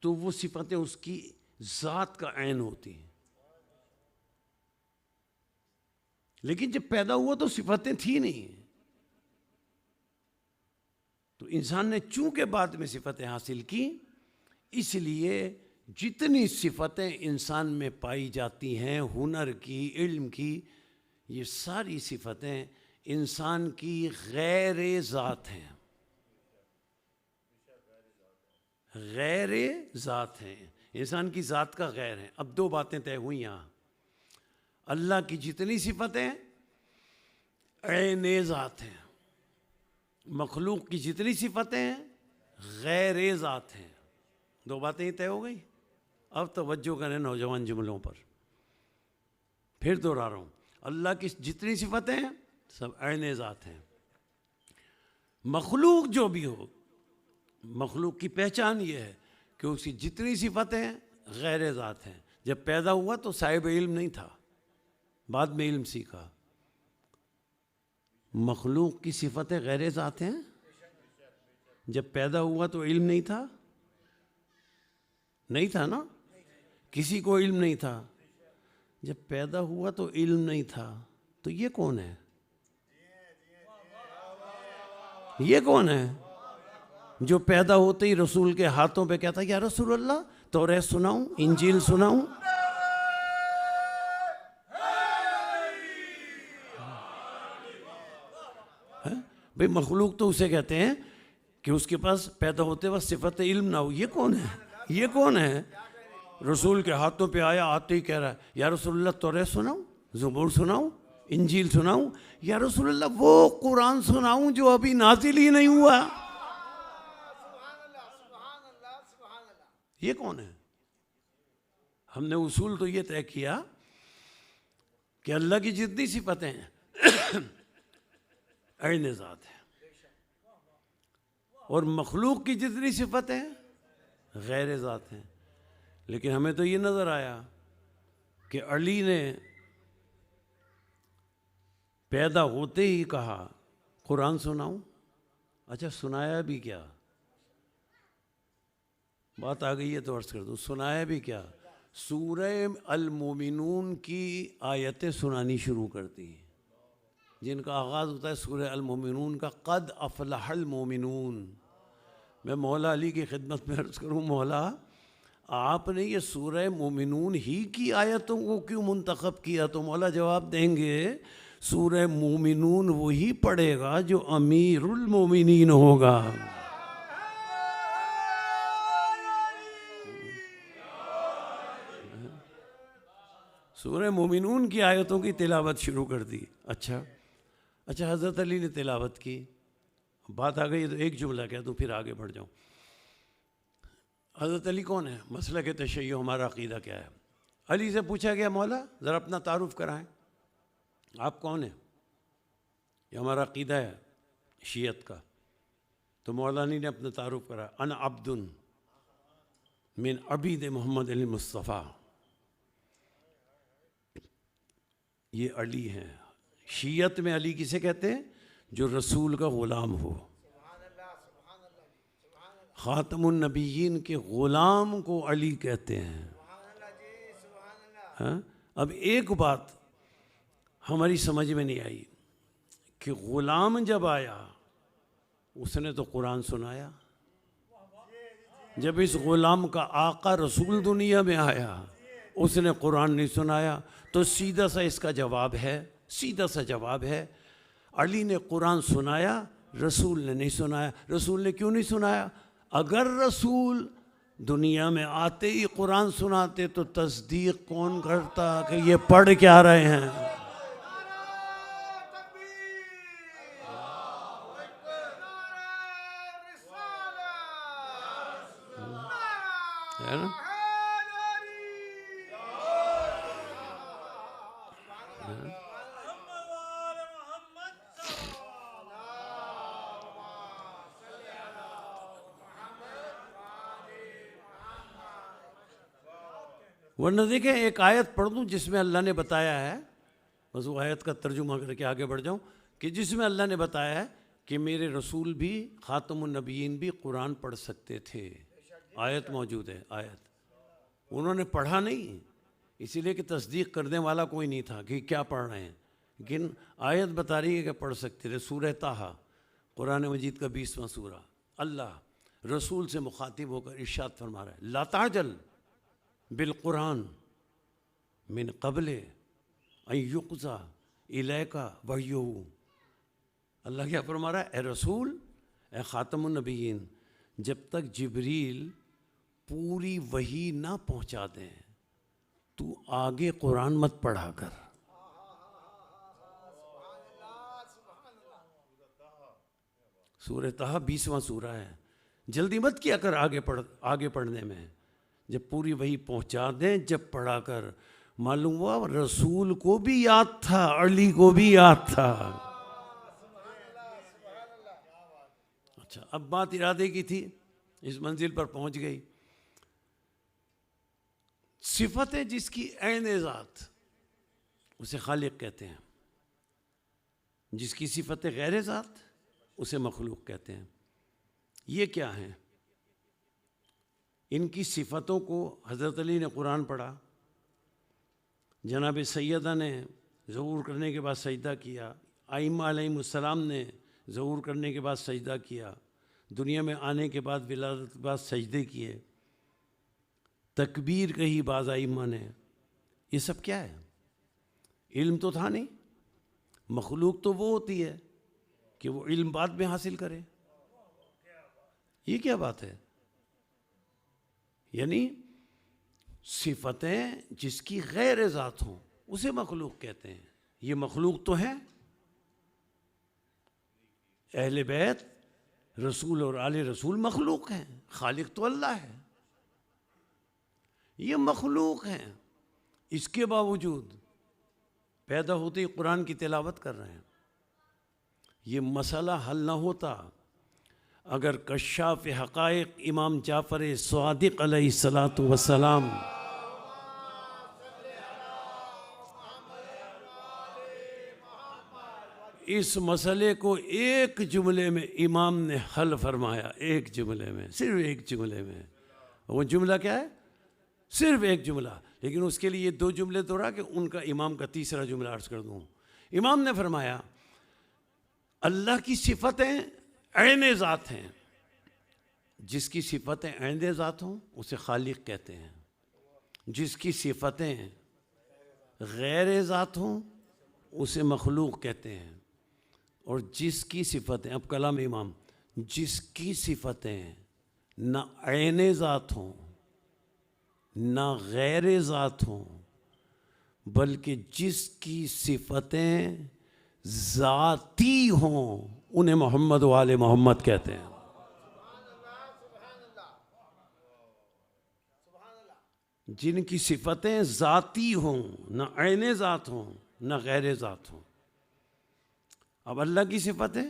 S1: تو وہ صفتیں اس کی ذات کا عین ہوتی ہیں، لیکن جب پیدا ہوا تو صفتیں تھی نہیں۔ تو انسان نے چونکہ بعد میں صفتیں حاصل کی، اس لیے جتنی صفتیں انسان میں پائی جاتی ہیں، ہنر کی، علم کی، یہ ساری صفتیں انسان کی غیر ذات ہیں، غیر ذات ہیں، انسان کی ذات کا غیر ہیں۔ اب دو باتیں طے ہوئی یہاں، اللہ کی جتنی صفتیں عین ذات ہیں، مخلوق کی جتنی صفتیں ہیں غیر ذات ہیں۔ دو باتیں ہی طے ہو گئی۔ اب توجہ کریں نوجوان جملوں پر، پھر دوہرا رہا ہوں۔ اللہ کی جتنی صفتیں ہیں سب عین ذات ہیں. مخلوق جو بھی ہو، مخلوق کی پہچان یہ ہے کہ اس کی جتنی صفتیں ہیں غیر ذات ہیں. جب پیدا ہوا تو صاحب علم نہیں تھا، بعد میں علم سیکھا. مخلوق کی صفتیں غیر ذات ہیں. جب پیدا ہوا تو علم نہیں تھا، نہیں تھا نا، کسی کو علم نہیں تھا. جب پیدا ہوا تو علم نہیں تھا، تو یہ کون ہے؟ یہ کون ہے جو پیدا ہوتے ہی رسول کے ہاتھوں پہ کہتا یا رسول اللہ توریت سناؤں، انجیل سناؤں؟ بھئی مخلوق تو اسے کہتے ہیں کہ اس کے پاس پیدا ہوتے وقت صفت علم نہ ہو. یہ کون ہے؟ یہ کون ہے؟ رسول کے ہاتھوں پہ آیا، آتے ہی کہہ رہا ہے یا رسول اللہ توریت سناؤں، زبور سناؤں، انجیل سناؤں؟ یا رسول اللہ وہ قرآن سناؤں جو ابھی نازل ہی نہیں ہوا؟ یہ کون ہے؟ ہم نے اصول تو یہ طے کیا کہ اللہ کی جتنی صفتیں ہیں عین ذات ہے، اور مخلوق کی جتنی صفتیں ہیں غیر ذات ہیں. لیکن ہمیں تو یہ نظر آیا کہ علی نے پیدا ہوتے ہی کہا قرآن سناؤں. اچھا سنایا بھی کیا؟ بات آ گئی ہے تو عرض کر دوں، سنایا بھی کیا؟ سورہ المومنون کی آیتیں سنانی شروع کرتی ہیں، جن کا آغاز ہوتا ہے سورہ المومنون کا قد افلح المومنون. میں مولا علی کی خدمت میں عرض کروں، مولا آپ نے یہ سورہ مومنون ہی کی آیتوں کو کیوں منتخب کیا؟ تو مولا جواب دیں گے سورہ مومنون وہی پڑھے گا جو امیر المومنین ہوگا. سورہ مومنون کی آیتوں کی تلاوت شروع کر دی. اچھا حضرت علی نے تلاوت کی، بات آ گئی تو ایک جملہ کہہ دوں پھر آگے بڑھ جاؤں. حضرت علی کون ہے؟ مسلک تشیع ہمارا عقیدہ کیا ہے؟ علی سے پوچھا گیا مولا ذرا اپنا تعارف کرائیں، آپ کون ہیں؟ یہ ہمارا عقیدہ ہے شیعت کا. تو مولا علی نے اپنا تعارف کرا، انا عبد من عبید محمد علی مصطفیٰ. یہ علی ہیں. شیعت میں علی کسے کہتے ہیں؟ جو رسول کا غلام ہو. خاتم النبیین کے غلام کو علی کہتے ہیں. اب ایک بات ہماری سمجھ میں نہیں آئی کہ غلام جب آیا اس نے تو قرآن سنایا، جب اس غلام کا آقا رسول دنیا میں آیا اس نے قرآن نہیں سنایا. تو سیدھا سا اس کا جواب ہے، سیدھا سا جواب ہے علی نے قرآن سنایا، رسول نے نہیں سنایا. رسول نے کیوں نہیں سنایا؟ اگر رسول دنیا میں آتے ہی قرآن سناتے تو تصدیق کون کرتا کہ یہ پڑھ کیا رہے ہیں؟ ہے نا؟ ورنہ دیکھیں ایک آیت پڑھ دوں جس میں اللہ نے بتایا ہے، بس وہ آیت کا ترجمہ کر کے آگے بڑھ جاؤں، کہ جس میں اللہ نے بتایا ہے کہ میرے رسول بھی خاتم النبیین بھی قرآن پڑھ سکتے تھے. آیت موجود ہے. آیت انہوں نے پڑھا نہیں، اسی لیے کہ تصدیق کرنے والا کوئی نہیں تھا کہ کیا پڑھ رہے ہیں، لیکن آیت بتا رہی ہے کہ پڑھ سکتے تھے. سورہ طٰہٰ قرآن مجید کا 20واں سورہ. اللہ رسول سے مخاطب ہو کر ارشاد فرما رہا ہے لا تعجل بالقرآن من قبل ان یقضی الیک وحیہ. اللہ کیا فرما رہا ہے؟ اے رسول، اے خاتم النبیین، جب تک جبریل پوری وحی نہ پہنچا دیں تو آگے قرآن مت پڑھا کر. سورہ طٰہٰ 20واں سورہ ہے. جلدی مت کیا کر آگے پڑھنے میں، جب پوری وحی پہنچا دیں جب پڑھا کر. معلوم ہوا رسول کو بھی یاد تھا، علی کو بھی یاد تھا. اچھا، اب بات ارادے کی تھی، اس منزل پر پہنچ گئی. صفت ہے جس کی عین ذات، اسے خالق کہتے ہیں. جس کی صفت غیر ذات اسے مخلوق کہتے ہیں. یہ کیا ہیں؟ ان کی صفتوں کو حضرت علی نے قرآن پڑھا، جناب سیدہ نے ظہور کرنے کے بعد سجدہ کیا، ائمہ علیہم السلام نے ظہور کرنے کے بعد سجدہ کیا، دنیا میں آنے کے بعد ولادت کے بعد سجدے کیے، تکبیر کہی بعض ائمہ نے. یہ سب کیا ہے؟ علم تو تھا نہیں. مخلوق تو وہ ہوتی ہے کہ وہ علم بعد میں حاصل کرے. یہ کیا بات ہے؟ یعنی صفتیں جس کی غیر ذات ہوں اسے مخلوق کہتے ہیں. یہ مخلوق تو ہے، اہل بیت رسول اور آل رسول مخلوق ہیں، خالق تو اللہ ہے. یہ مخلوق ہیں، اس کے باوجود پیدا ہوتے ہی قرآن کی تلاوت کر رہے ہیں. یہ مسئلہ حل نہ ہوتا اگر کشاف حقائق امام جعفر صادق علیہ الصلاۃ والسلام اس مسئلے کو ایک جملے میں امام نے حل فرمایا. ایک جملے میں، صرف ایک جملے میں. وہ جملہ کیا ہے؟ صرف ایک جملہ. لیکن اس کے لیے یہ دو جملے دوہرا کہ ان کا امام کا تیسرا جملہ عرض کر دوں. امام نے فرمایا اللہ کی صفتیں عین ذات ہیں. جس کی صفتیں عین ذات ہوں اسے خالق کہتے ہیں. جس کی صفتیں غیر ذات ہوں اسے مخلوق کہتے ہیں. اور جس کی صفتیں، اب کلام امام، جس کی صفتیں نہ عین ذات ہوں نہ غیر ذات ہوں بلکہ جس کی صفتیں ذاتی ہوں انہیں محمد و آل محمد کہتے ہیں. جن کی صفتیں ذاتی ہوں، نہ عین ذات ہوں نہ غیر ذات ہوں. اب اللہ کی صفتیں،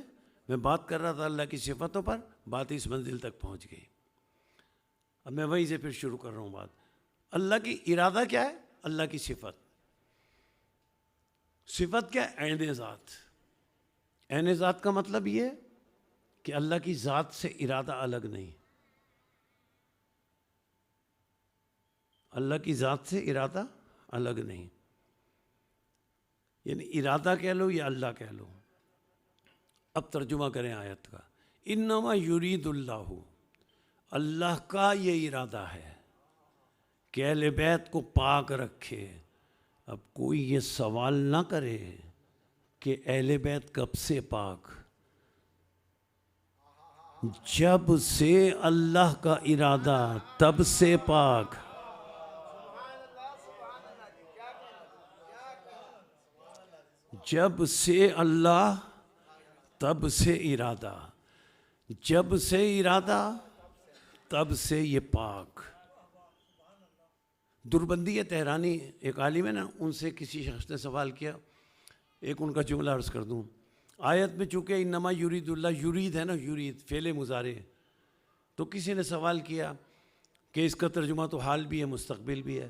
S1: میں بات کر رہا تھا اللہ کی صفتوں پر، بات اس منزل تک پہنچ گئی. اب میں وہیں سے پھر شروع کر رہا ہوں بات. اللہ کی ارادہ کیا ہے؟ اللہ کی صفت. صفت کیا ہے؟ عین ذات. عین ذات کا مطلب یہ کہ اللہ کی ذات سے ارادہ الگ نہیں. اللہ کی ذات سے ارادہ الگ نہیں. یعنی ارادہ کہہ لو یا اللہ کہہ لو. اب ترجمہ کریں آیت کا. انما یرید اللہ، اللہ کا یہ ارادہ ہے کہ اہل بیت کو پاک رکھے. اب کوئی یہ سوال نہ کرے کہ اہل بیت کب سے پاک. جب سے اللہ کا ارادہ تب سے پاک. جب سے اللہ تب سے ارادہ. جب سے ارادہ تب سے یہ پاک. دربندی تہرانی ایک عالم ہے نا، ان سے کسی شخص نے سوال کیا. ایک ان کا جملہ عرض کر دوں. آیت میں چونکہ انما یرید اللہ، یرید ہے نا، یرید فعل مضارع، تو کسی نے سوال کیا کہ اس کا ترجمہ تو حال بھی ہے مستقبل بھی ہے.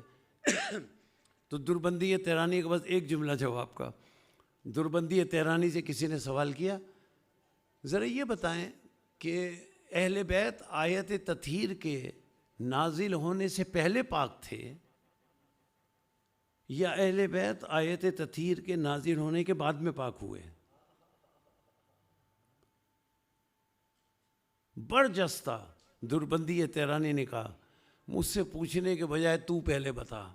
S1: تو دربندی تہرانی کے بعد ایک جملہ جواب کا. دربندی تہرانی سے کسی نے سوال کیا ذرا یہ بتائیں کہ اہل بیت آیت تطہیر کے نازل ہونے سے پہلے پاک تھے یا اہل بیت آیت تطہیر کے نازل ہونے کے بعد میں پاک ہوئے؟ برجستہ دربندی تہرانی نے کہا مجھ سے پوچھنے کے بجائے تو پہلے بتا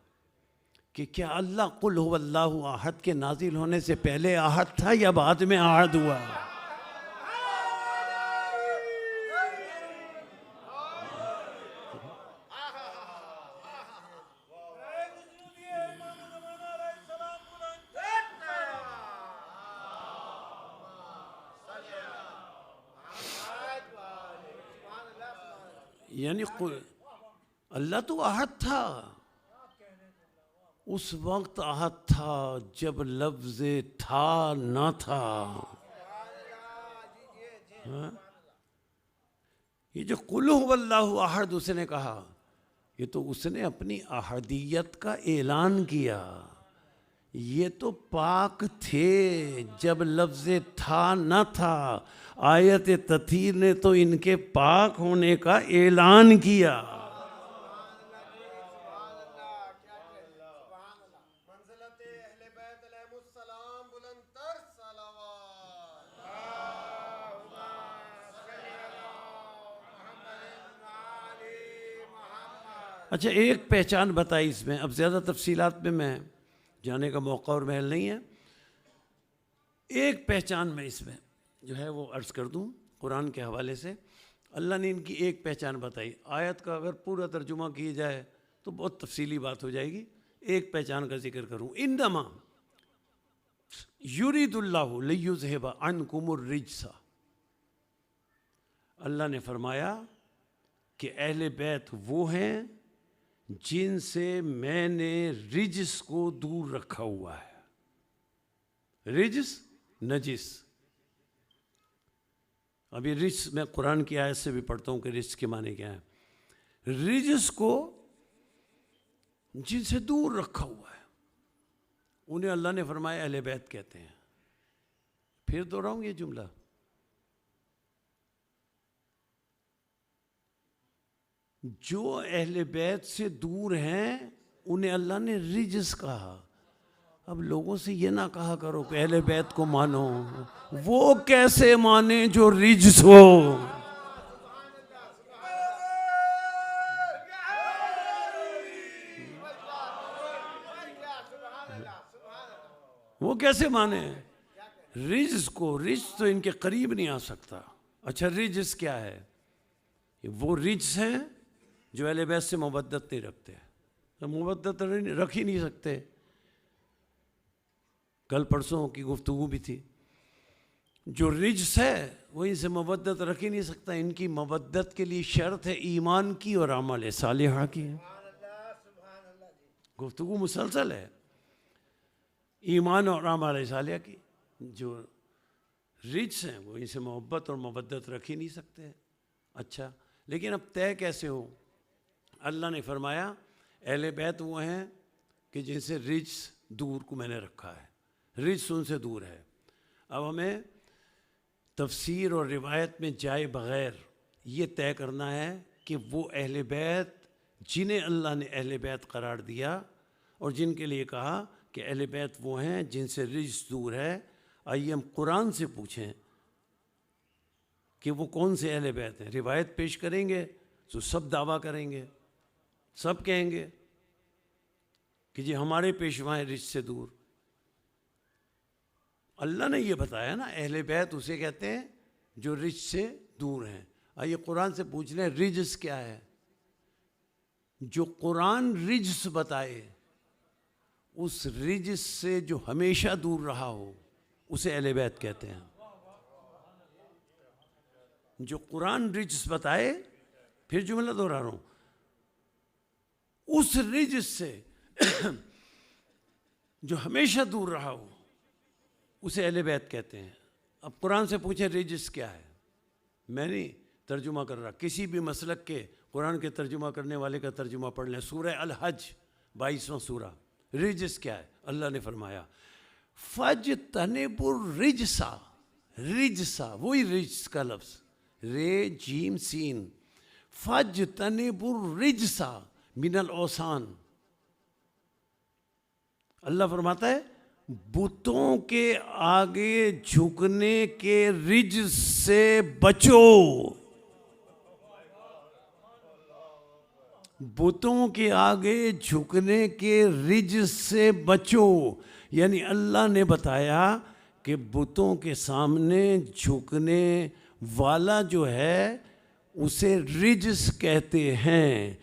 S1: کہ کیا اللہ قل هو اللہ احد کے نازل ہونے سے پہلے احد تھا یا بعد میں احد ہوا؟ یعنی اللہ تو احد تھا. اس وقت عہد تھا جب لفظ تھا نہ تھا. ہاں؟ یہ جو قل هو اللہ احد اس نے کہا، یہ تو اس نے اپنی احدیت کا اعلان کیا. یہ تو پاک تھے جب لفظ تھا نہ تھا. آیت تطہیر نے تو ان کے پاک ہونے کا اعلان کیا. اچھا ایک پہچان بتائی اس میں، اب زیادہ تفصیلات میں جانے کا موقع اور محل نہیں ہے. ایک پہچان میں اس میں جو ہے وہ عرض کر دوں قرآن کے حوالے سے. اللہ نے ان کی ایک پہچان بتائی. آیت کا اگر پورا ترجمہ کیا جائے تو بہت تفصیلی بات ہو جائے گی. ایک پہچان کا ذکر کروں. انما یرید اللہ لیذھب عنکم الرجس. اللہ نے فرمایا کہ اہل بیت وہ ہیں جن سے میں نے رجس کو دور رکھا ہوا ہے. رجس نجس. ابھی رجس میں قرآن کی آیت سے بھی پڑھتا ہوں کہ رجس کے معنی کیا ہے. رجس کو جن سے دور رکھا ہوا ہے انہیں اللہ نے فرمایا اہل بیت کہتے ہیں. پھر دوہراؤں یہ جملہ. جو اہل بیت سے دور ہیں انہیں اللہ نے رجس کہا. اب لوگوں سے یہ نہ کہا کرو کہ اہل بیت کو مانو. وہ کیسے مانے جو رجس ہو؟ وہ کیسے مانے رجس کو؟ رجس تو ان کے قریب نہیں آ سکتا. اچھا رجس کیا ہے؟ وہ رجس ہیں جو اہل بیت سے مودت نہیں رکھتے. مودت رکھ ہی نہیں سکتے. کل پرسوں کی گفتگو بھی تھی. جو رجس ہے وہ ان سے مودت رکھ ہی نہیں سکتا. ان کی مودت کے لیے شرط ہے ایمان کی اور اعمال صالحہ کی. گفتگو مسلسل ہے. ایمان اور اعمال صالحہ کی. جو رجس ہیں وہ ان سے محبت اور مودت رکھ ہی نہیں سکتے. اچھا لیکن اب طے کیسے ہو؟ اللہ نے فرمایا اہل بیت وہ ہیں کہ جن سے رجس دور کو میں نے رکھا ہے. رجس ان سے دور ہے. اب ہمیں تفسیر اور روایت میں جائے بغیر یہ طے کرنا ہے کہ وہ اہل بیت جنہیں اللہ نے اہل بیت قرار دیا اور جن کے لیے کہا کہ اہل بیت وہ ہیں جن سے رجس دور ہے. آئیے ہم قرآن سے پوچھیں کہ وہ کون سے اہل بیت ہیں. روایت پیش کریں گے تو سب دعویٰ کریں گے. سب کہیں گے کہ جی ہمارے پیشوا ہیں رجس سے دور. اللہ نے یہ بتایا نا اہل بیت اسے کہتے ہیں جو رجس سے دور ہیں. آئیے قرآن سے پوچھ لیں رجس کیا ہے. جو قرآن رجس بتائے اس رجس سے جو ہمیشہ دور رہا ہو اسے اہل بیت کہتے ہیں. جو قرآن رجس بتائے، پھر جملہ دوہرا رہا ہوں، اس رجس سے جو ہمیشہ دور رہا ہو اسے اہل بیت کہتے ہیں. اب قرآن سے پوچھیں رجس کیا ہے. میں نہیں ترجمہ کر رہا. کسی بھی مسلک کے قرآن کے ترجمہ کرنے والے کا ترجمہ پڑھ لیں. سورہ الحج 22واں سورہ. رجس کیا ہے؟ اللہ نے فرمایا فَاجْتَنِبُوا الرِّجْسَ. رجسا وہی رجس کا لفظ رے جیم سین. فَاجْتَنِبُوا الرِّجْسَ من الاوثان. اللہ فرماتا ہے بتوں کے آگے جھکنے کے رجس سے بچو. بتوں کے آگے جھکنے کے رجس سے بچو. یعنی اللہ نے بتایا کہ بتوں کے سامنے جھکنے والا جو ہے اسے رجس کہتے ہیں.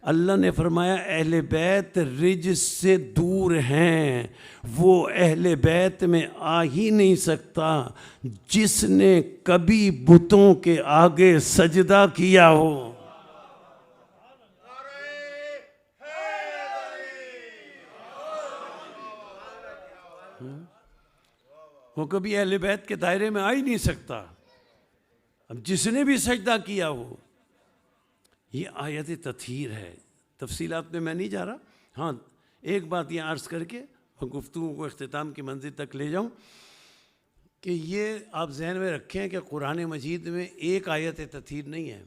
S1: اللہ نے فرمایا اہل بیت رجس سے دور ہیں. وہ اہل بیت میں آ ہی نہیں سکتا جس نے کبھی بتوں کے آگے سجدہ کیا ہو. وہ کبھی اہل بیت کے دائرے میں آ ہی نہیں سکتا. اب جس نے بھی سجدہ کیا ہو، یہ آیت تطہیر ہے. تفصیلات میں نہیں جا رہا. ہاں ایک بات یہ عرض کر کے گفتگو کو اختتام کی منزل تک لے جاؤں کہ یہ آپ ذہن میں رکھیں کہ قرآن مجید میں ایک آیت تطہیر نہیں ہے.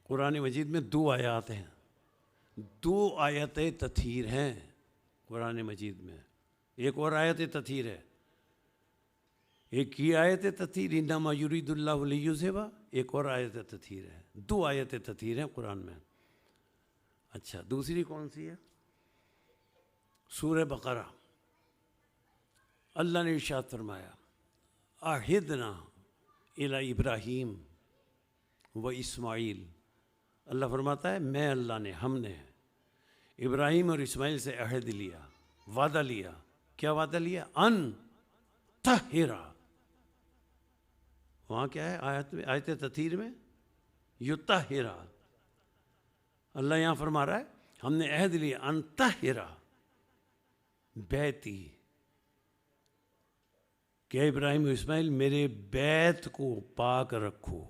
S1: قرآن مجید میں 2 آیات ہیں، 2 آیتیں تطہیر ہیں قرآن مجید میں. ایک اور آیت تطہیر ہے. ایک یہ آیت تطہیر انما یرید اللہ لیذھب، ایک اور آیت تطہیر ہے. 2 آیتیں تطہیر ہیں قرآن میں. اچھا دوسری کون سی ہے؟ سورہ بقرہ. اللہ نے ارشاد فرمایا عہدنا الی ابراہیم و اسماعیل. اللہ فرماتا ہے میں اللہ نے، ہم نے ابراہیم اور اسماعیل سے عہد لیا، وعدہ لیا. کیا وعدہ لیا؟ ان طہرا. وہاں کیا ہے آیت تطہیر میں؟ یطہرا. اللہ یہاں فرما رہا ہے ہم نے عہد لیا ان طہرا بیتی، کہ ابراہیم و اسماعیل میرے بیت کو پاک رکھو.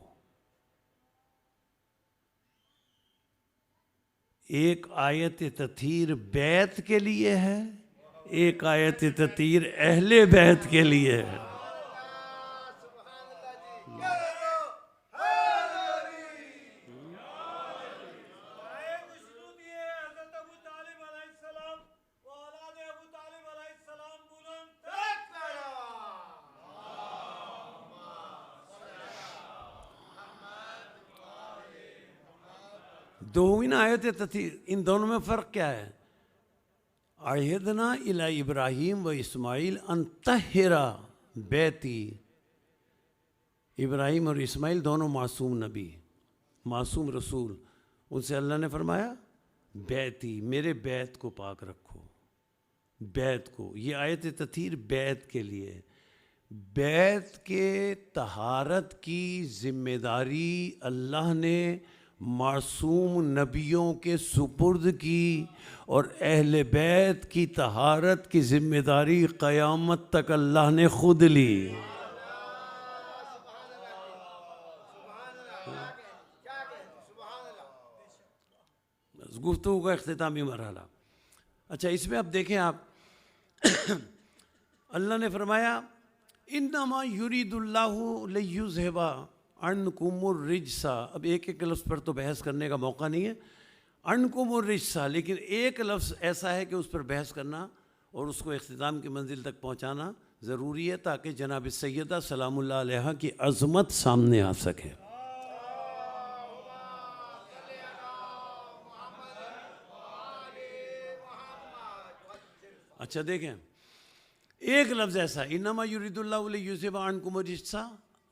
S1: ایک آیت تطہیر بیت کے لیے ہے، ایک آیت تطہیر اہل بیت کے لیے ہے. دو ہوئی نا آیت تطہیر. ان دونوں میں فرق کیا ہے؟ عہدنا الی ابراہیم و اسماعیل ان طہرا بیتی. ابراہیم اور اسماعیل دونوں معصوم نبی، معصوم رسول. ان سے اللہ نے فرمایا بیتی، میرے بیت کو پاک رکھو. بیت کو، یہ آیت تطہیر بیت کے لیے. بیت کے طہارت کی ذمہ داری اللہ نے معصوم نبیوں کے سپرد کی، اور اہل بیت کی طہارت کی ذمہ داری قیامت تک اللہ نے خود لی. گفتگو کا اختتامی مرحلہ. اچھا اس میں اب دیکھیں آپ، اللہ نے فرمایا انما یرید اللہ لیذھب عنکم الرجس. اب ایک ایک لفظ پر تو بحث کرنے کا موقع نہیں ہے. عنکم الرجس، لیکن ایک لفظ ایسا ہے کہ اس پر بحث کرنا اور اس کو اختتام کی منزل تک پہنچانا ضروری ہے تاکہ جناب سیدہ سلام اللہ علیہا کی عظمت سامنے آ سکے. اچھا دیکھیں ایک لفظ ایسا ہے انما یرید اللہ لیذھب عنکم الرجس.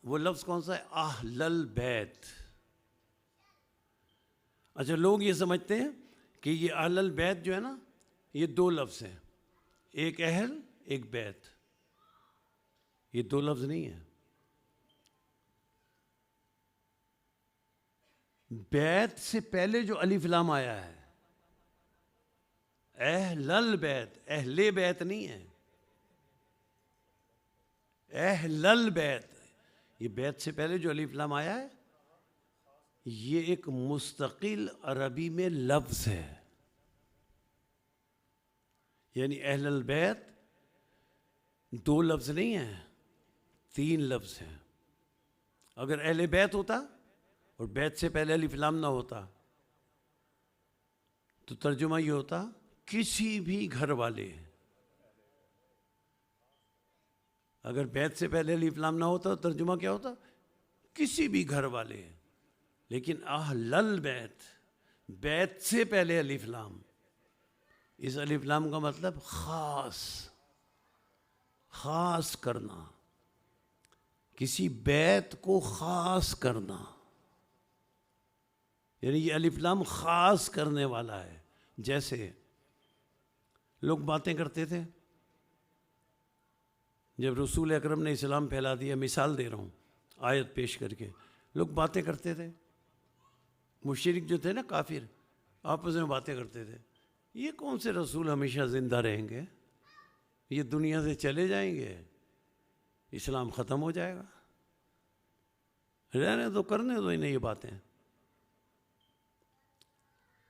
S1: وہ لفظ کون سا ہے؟ اہل البیت. اچھا لوگ یہ سمجھتے ہیں کہ یہ اہل البیت جو ہے نا یہ 2 لفظ ہیں، ایک اہل ایک بیت. یہ 2 لفظ نہیں ہیں. بیت سے پہلے جو الف لام آیا ہے اہل البیت، اہل بیت نہیں ہے، اہل البیت. یہ بیت سے پہلے جو الف لام آیا ہے یہ ایک مستقل عربی میں لفظ ہے. یعنی اہل البیت 2 لفظ نہیں ہیں، 3 لفظ ہیں. اگر اہل بیت ہوتا اور بیت سے پہلے الف لام نہ ہوتا تو ترجمہ یہ ہوتا کسی بھی گھر والے. اگر بیت سے پہلے الف لام نہ ہوتا تو ترجمہ کیا ہوتا؟ کسی بھی گھر والے. لیکن اہل البیت، بیت سے پہلے الف لام. اس الف لام کا مطلب خاص، خاص کرنا، کسی بیت کو خاص کرنا. یعنی یہ الف لام خاص کرنے والا ہے. جیسے لوگ باتیں کرتے تھے جب رسول اکرم نے اسلام پھیلا دیا، مثال دے رہا ہوں آیت پیش کر کے، لوگ باتیں کرتے تھے، مشرک جو تھے نا کافر، آپس میں باتیں کرتے تھے یہ کون سے رسول ہمیشہ زندہ رہیں گے؟ یہ دنیا سے چلے جائیں گے، اسلام ختم ہو جائے گا۔ رہنے دو، کرنے دو انہیں یہ باتیں۔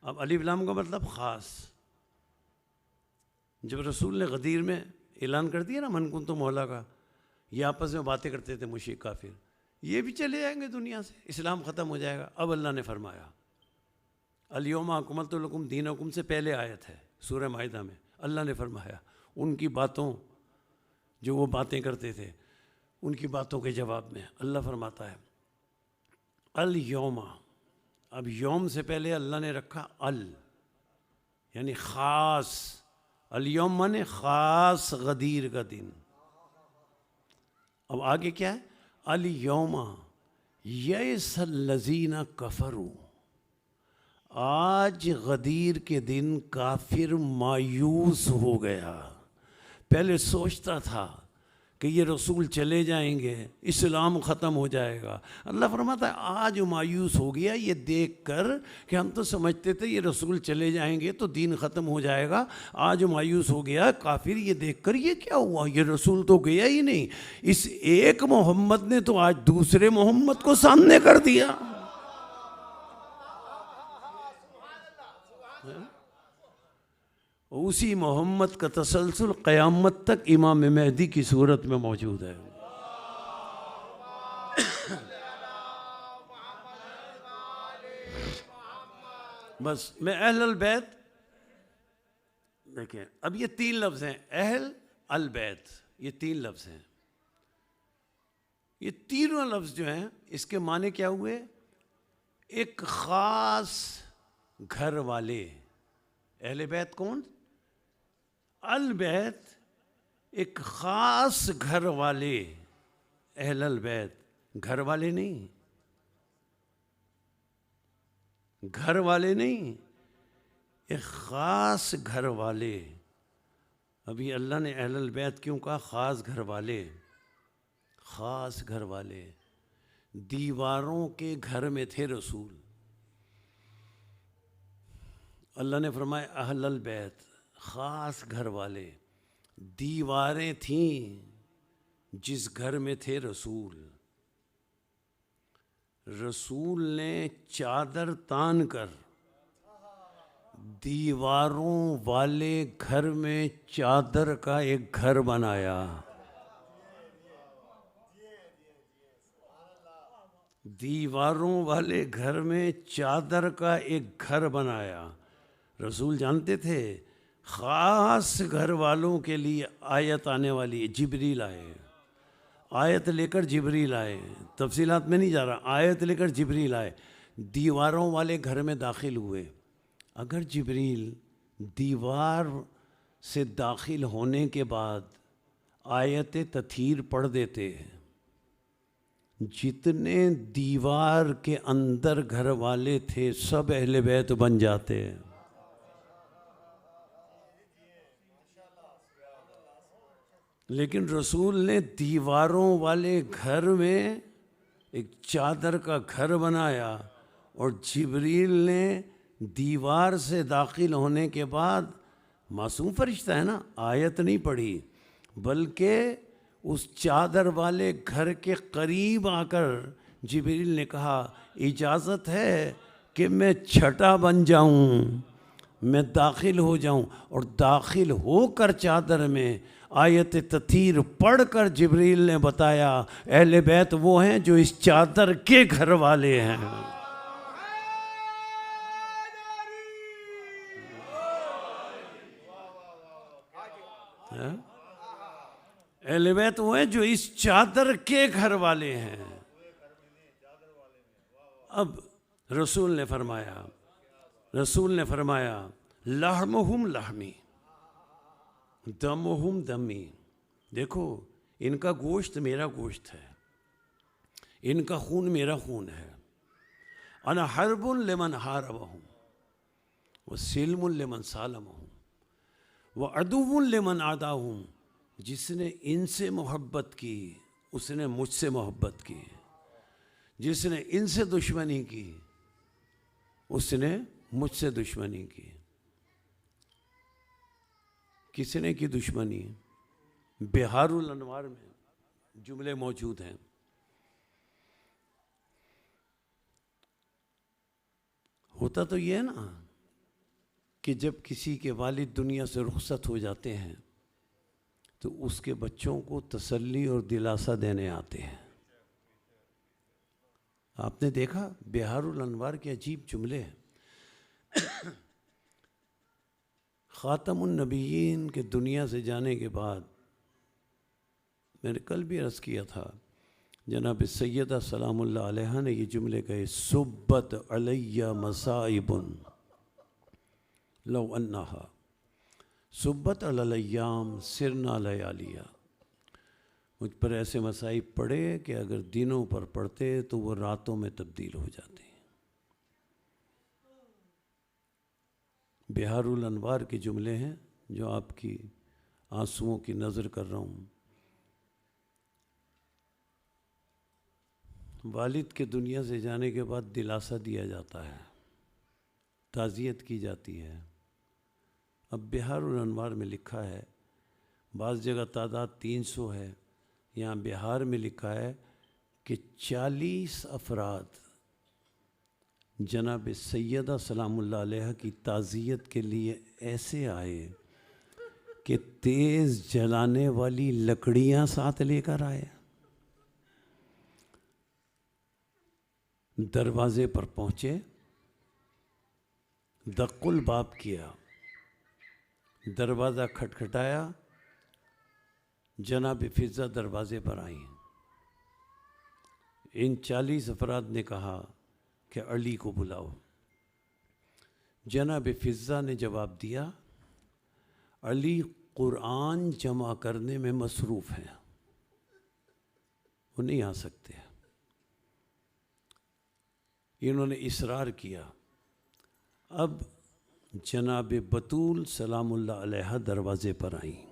S1: اب الف لام کا مطلب خاص۔ جب رسول نے غدیر میں اعلان کر دیا نا من کنتم مولا کا، یہ آپس میں باتیں کرتے تھے مشرک کافر، یہ بھی چلے جائیں گے دنیا سے، اسلام ختم ہو جائے گا۔ اب اللہ نے فرمایا الیوم اکملت لکم دینکم سے پہلے آیت ہے سورہ مائدہ میں، اللہ نے فرمایا ان کی باتوں، جو وہ باتیں کرتے تھے ان کی باتوں کے جواب میں اللہ فرماتا ہے الیوم، اب یوم سے پہلے اللہ نے رکھا یعنی خاص، الیوم مانے خاص غدیر کا دن۔ اب آگے کیا ہے؟ الیوم یئس الذین کفروا، آج غدیر کے دن کافر مایوس ہو گیا۔ پہلے سوچتا تھا کہ یہ رسول چلے جائیں گے، اسلام ختم ہو جائے گا، اللہ فرماتا ہے آج مایوس ہو گیا یہ دیکھ کر کہ ہم تو سمجھتے تھے یہ رسول چلے جائیں گے تو دین ختم ہو جائے گا، آج مایوس ہو گیا کافر یہ دیکھ کر یہ کیا ہوا، یہ رسول تو گیا ہی نہیں، اس ایک محمد نے تو آج دوسرے محمد کو سامنے کر دیا۔ اسی محمد کا تسلسل قیامت تک امام مہدی کی صورت میں موجود ہے۔ بس میں اہل البیت، دیکھیں اب یہ تین لفظ ہیں، اہل البیت، یہ تین لفظ ہیں۔ یہ تینوں لفظ جو ہیں اس کے معنی کیا ہوئے؟ ایک خاص گھر والے۔ اہل بیت کون؟ البیت ایک خاص گھر والے، اہل البیت گھر والے نہیں، گھر والے نہیں، ایک خاص گھر والے۔ ابھی اللہ نے اہل البیت کیوں کہا؟ خاص گھر والے، خاص گھر والے۔ دیواروں کے گھر میں تھے رسول، اللہ نے فرمایا اہل البیت، خاص گھر والے۔ دیواریں تھیں جس گھر میں تھے رسول، رسول نے چادر تان کر دیواروں والے گھر میں چادر کا ایک گھر بنایا۔ دیواروں والے گھر میں چادر کا ایک گھر بنایا۔ رسول جانتے تھے خاص گھر والوں کے لیے آیت آنے والی ہے، جبریل آئے، آیت لے کر جبریل آئے، تفصیلات میں نہیں جا رہا، آیت لے کر جبریل آئے، دیواروں والے گھر میں داخل ہوئے۔ اگر جبریل دیوار سے داخل ہونے کے بعد آیت تطہیر پڑھ دیتے، جتنے دیوار کے اندر گھر والے تھے سب اہل بیت بن جاتے۔ لیکن رسول نے دیواروں والے گھر میں ایک چادر کا گھر بنایا، اور جبریل نے دیوار سے داخل ہونے کے بعد، معصوم فرشتہ ہے نا، آیت نہیں پڑھی بلکہ اس چادر والے گھر کے قریب آ کر جبریل نے کہا اجازت ہے کہ میں چھٹا بن جاؤں، میں داخل ہو جاؤں، اور داخل ہو کر چادر میں آیت تطہیر پڑھ کر جبریل نے بتایا اہل بیت وہ ہیں جو اس چادر کے گھر والے ہیں۔ اہل بیت وہ ہیں جو اس چادر کے گھر والے ہیں۔ اب رسول نے فرمایا لحمہم لحمی دمہم دمی، دیکھو ان کا گوشت میرا گوشت ہے، ان کا خون میرا خون ہے۔ انا حرب لمن حاربہم وسلم لمن سالمہم وعدو لمن عاداہم، جس نے ان سے محبت کی اس نے مجھ سے محبت کی، جس نے ان سے دشمنی کی اس نے مجھ سے دشمنی کی۔ کس نے کی دشمنی؟ بہار الانوار میں جملے موجود ہیں. ہوتا تو یہ ہے نا کہ جب کسی کے والد دنیا سے رخصت ہو جاتے ہیں تو اس کے بچوں کو تسلی اور دلاسا دینے آتے ہیں. آپ نے دیکھا بہار الانوار کے عجیب جملے ہیں. خاتم النبیین کے دنیا سے جانے کے بعد میں نے کل بھی عرض کیا تھا، جناب سیدہ سلام اللہ علیہ نے یہ جملے کہے، صبت علی مصائب لو انہا صبت علی الایام سرنا لیالیا. مجھ پر ایسے مصائب پڑے کہ اگر دنوں پر پڑتے تو وہ راتوں میں تبدیل ہو جاتے. بہار الانوار کے جملے ہیں جو آپ کی آنسوؤں کی نظر کر رہا ہوں. والد کے دنیا سے جانے کے بعد دلاسا دیا جاتا ہے، تعزیت کی جاتی ہے. اب بہار الانوار میں لکھا ہے، بعض جگہ تعداد 300 ہے، یہاں بہار میں لکھا ہے کہ 40 افراد جناب سیدہ سلام اللہ علیہ کی تعزیت کے لیے ایسے آئے کہ تیز جلانے والی لکڑیاں ساتھ لے کر آئے. دروازے پر پہنچے، دق الباب کیا، دروازہ کھٹکھٹایا، جناب فضہ دروازے پر آئیں. ان 40 افراد نے کہا کہ علی کو بلاؤ. جناب فضہ نے جواب دیا، علی قرآن جمع کرنے میں مصروف ہیں، وہ نہیں آ سکتے. انہوں نے اصرار کیا. اب جناب بطول سلام اللہ علیہ دروازے پر آئیں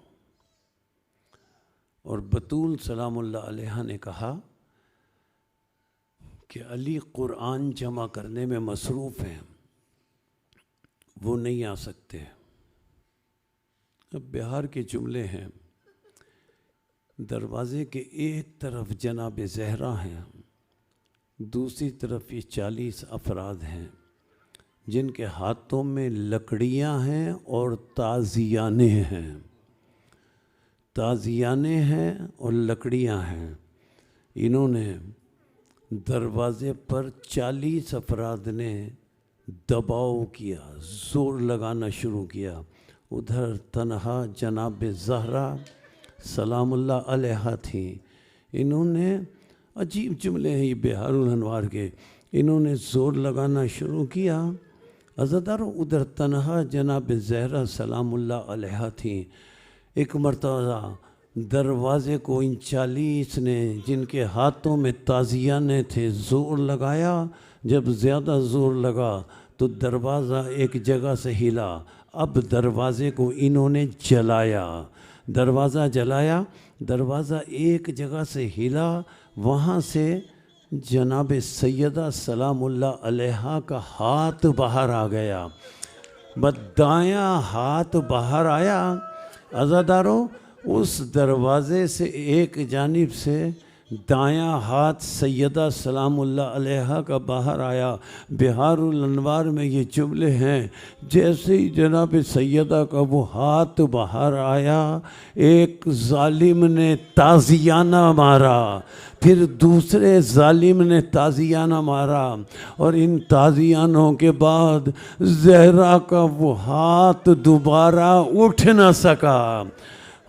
S1: اور بطول سلام اللہ علیہ نے کہا کہ علی قرآن جمع کرنے میں مصروف ہیں، وہ نہیں آ سکتے. اب بہار کے جملے ہیں، دروازے کے ایک طرف جناب زہرا ہیں، دوسری طرف یہ 40 افراد ہیں جن کے ہاتھوں میں لکڑیاں ہیں اور تازیانے ہیں. تازیانے ہیں اور لکڑیاں ہیں. انہوں نے دروازے پر 40 افراد نے دباؤ کیا، زور لگانا شروع کیا. ادھر تنہا جناب زہرا سلام اللہ علیہ تھیں. انہوں نے عجیب جملے ہیں یہ بہار الانوار کے، انہوں نے زور لگانا شروع کیا. عزادارو ادھر تنہا جناب زہرا سلام اللہ علیہ تھیں. ایک مرتبہ دروازے کو ان 40 نے جن کے ہاتھوں میں تازیانے تھے زور لگایا. جب زیادہ زور لگا تو دروازہ ایک جگہ سے ہلا. اب دروازے کو انہوں نے جلایا. دروازہ جلایا، دروازہ ایک جگہ سے ہلا، وہاں سے جناب سیدہ سلام اللہ علیہ کا ہاتھ باہر آ گیا. دایاں ہاتھ باہر آیا. عزادارو اس دروازے سے ایک جانب سے دایاں ہاتھ سیدہ سلام اللہ علیہ کا باہر آیا. بہار الانوار میں یہ جملے ہیں، جیسے ہی جناب سیدہ کا وہ ہاتھ باہر آیا، ایک ظالم نے تازیانہ مارا، پھر دوسرے ظالم نے تازیانہ مارا، اور ان تازیانوں کے بعد زہرا کا وہ ہاتھ دوبارہ اٹھ نہ سکا.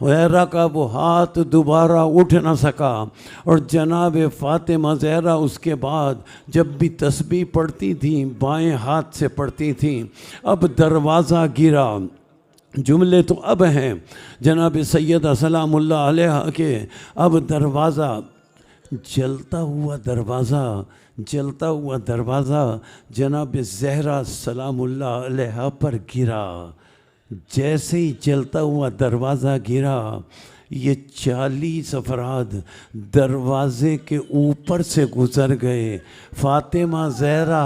S1: زہرا کا وہ ہاتھ دوبارہ اٹھ نہ سکا. اور جناب فاطمہ زہرا اس کے بعد جب بھی تسبیح پڑھتی تھیں بائیں ہاتھ سے پڑھتی تھیں. اب دروازہ گرا. جملے تو اب ہیں جناب سیدہ سلام اللہ علیہ کے. اب دروازہ جلتا ہوا دروازہ جناب زہرا سلام اللہ علیہ پر گرا. جیسے ہی جلتا ہوا دروازہ گرا، یہ 40 افراد دروازے کے اوپر سے گزر گئے. فاطمہ زہرا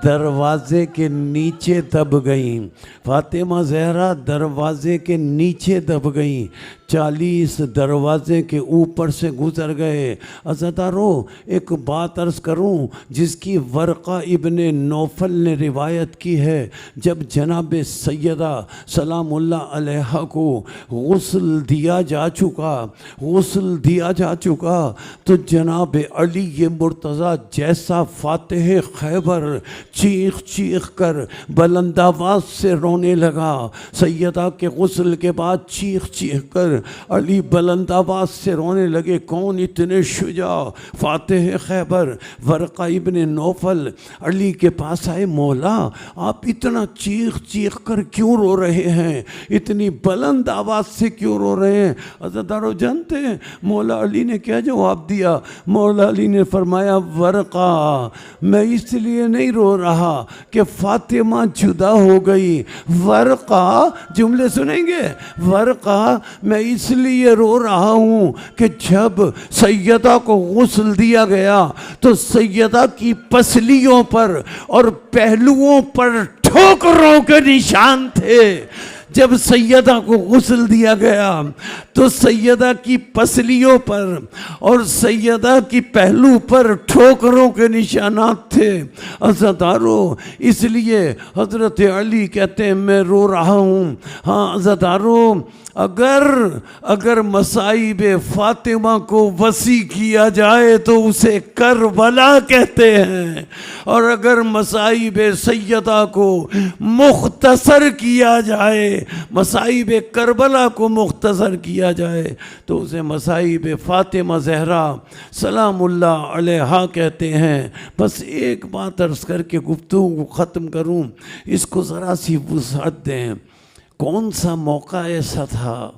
S1: دروازے کے نیچے دب گئیں. فاطمہ زہرا دروازے کے نیچے دب گئیں. 40 دروازے کے اوپر سے گزر گئے۔ عزادارو ایک بات عرض کروں جس کی ورقہ ابن نوفل نے روایت کی ہے، جب جناب سیدہ سلام اللہ علیہ کو غسل دیا جا چکا تو جناب علی مرتضیٰ جیسا فاتح خیبر چیخ چیخ کر بلند آواز سے رونے لگا۔ سیدہ کے غسل کے بعد چیخ چیخ کر علی بلند آواز سے رونے لگے۔ کون اتنے شجاع؟ فاتح خیبر ورقہ ابن نوفل علی کے پاس آئے، مولا آپ اتنا چیخ چیخ کر کیوں رو رہے ہیں؟ اتنی بلند آواز سے کیوں رو رہے ہیں؟ عزادارو جانتے ہیں مولا علی نے کیا جواب دیا؟ مولا علی نے فرمایا، ورقہ میں اس لیے نہیں رو رہا کہ فاطمہ جدا ہو گئی، ورقہ جملے سنیں گے، ورقہ میں اس لیے رو رہا ہوں کہ جب سیدہ کو غسل دیا گیا تو سیدہ کی پسلیوں پر اور پہلوؤں پر ٹھوکروں کے نشان تھے۔ جب سیدہ کو غسل دیا گیا تو سیدہ کی پسلیوں پر اور سیدہ کی پہلو پر ٹھوکروں کے نشانات تھے۔ عزادارو اس لیے حضرت علی کہتے ہیں میں رو رہا ہوں۔ ہاں عزادارو اگر مصائب فاطمہ کو وسیع کیا جائے تو اسے کربلا کہتے ہیں، اور اگر مصائب سیدہ کو مختصر کیا جائے، مصائب کربلا کو مختصر کیا جائے تو اسے مصائب فاطمہ زہرا سلام اللہ علیہا کہتے ہیں۔ بس ایک بات عرض کر کے گفتگو کو ختم کروں، اس کو ذرا سی وسعت دیں۔ کون سا موقع ایسا تھا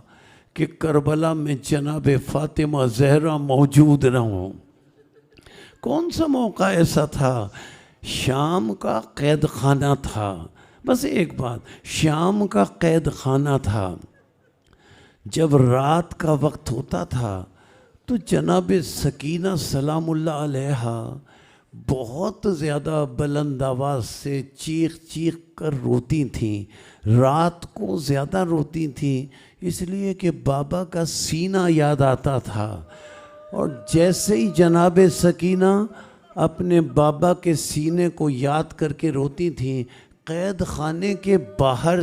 S1: کہ کربلا میں جناب فاطمہ زہرا موجود نہ ہوں؟ کون سا موقع ایسا تھا؟ شام کا قید خانہ تھا، بس ایک بات، شام کا قید خانہ تھا۔ جب رات کا وقت ہوتا تھا تو جناب سکینہ سلام اللہ علیہا بہت زیادہ بلند آواز سے چیخ چیخ کر روتی تھیں۔ رات کو زیادہ روتی تھیں اس لیے کہ بابا کا سینہ یاد آتا تھا، اور جیسے ہی جناب سکینہ اپنے بابا کے سینے کو یاد کر کے روتی تھیں، قید خانے کے باہر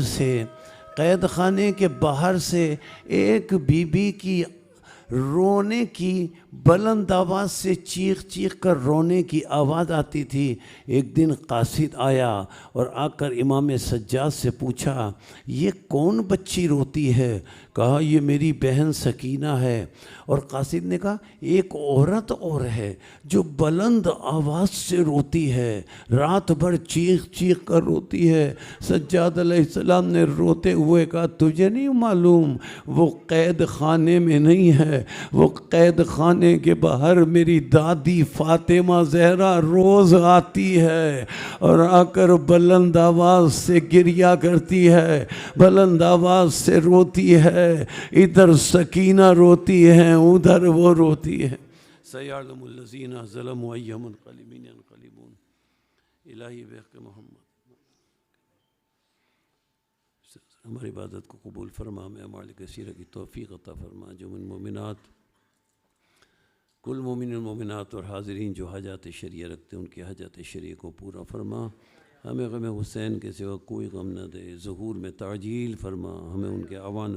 S1: سے ایک بی بی کی رونے کی بلند آواز سے چیخ چیخ کر رونے کی آواز آتی تھی۔ ایک دن قاصد آیا اور آ کر امام سجاد سے پوچھا، یہ کون بچی روتی ہے؟ کہا یہ میری بہن سکینہ ہے۔ اور قاصد نے کہا ایک عورت اور ہے جو بلند آواز سے روتی ہے، رات بھر چیخ چیخ کر روتی ہے۔ سجاد علیہ السلام نے روتے ہوئے کہا تجھے نہیں معلوم وہ قید خانے میں نہیں ہے، وہ قید خانے کے باہر میری دادی فاطمہ زہرا روز آتی ہے اور آ کر بلند آواز سے گریہ کرتی ہے، بلند آواز سے روتی ہے، ادھر سکینہ روتی ہے ادھر وہ روتی ہے۔ سَيَعْلَمُ الَّذِينَ ظَلَمُوا أَيَّ مُنْقَلِبٍ يَنْقَلِبُونَ۔ الہی بحق محمد ہماری عبادت کو قبول فرما، ہمیں اعمال کثیرہ کی توفیق عطا فرما۔ جو من مومنات، کل مومن مومنات اور حاضرین جو حاجات شریعہ رکھتے ہیں ان کی حاجات شریعہ کو پورا فرما۔ ہمیں غم حسین کے سوا کوئی غم نہ دے، ظہور میں تعجیل فرما، ہمیں ان کے عوان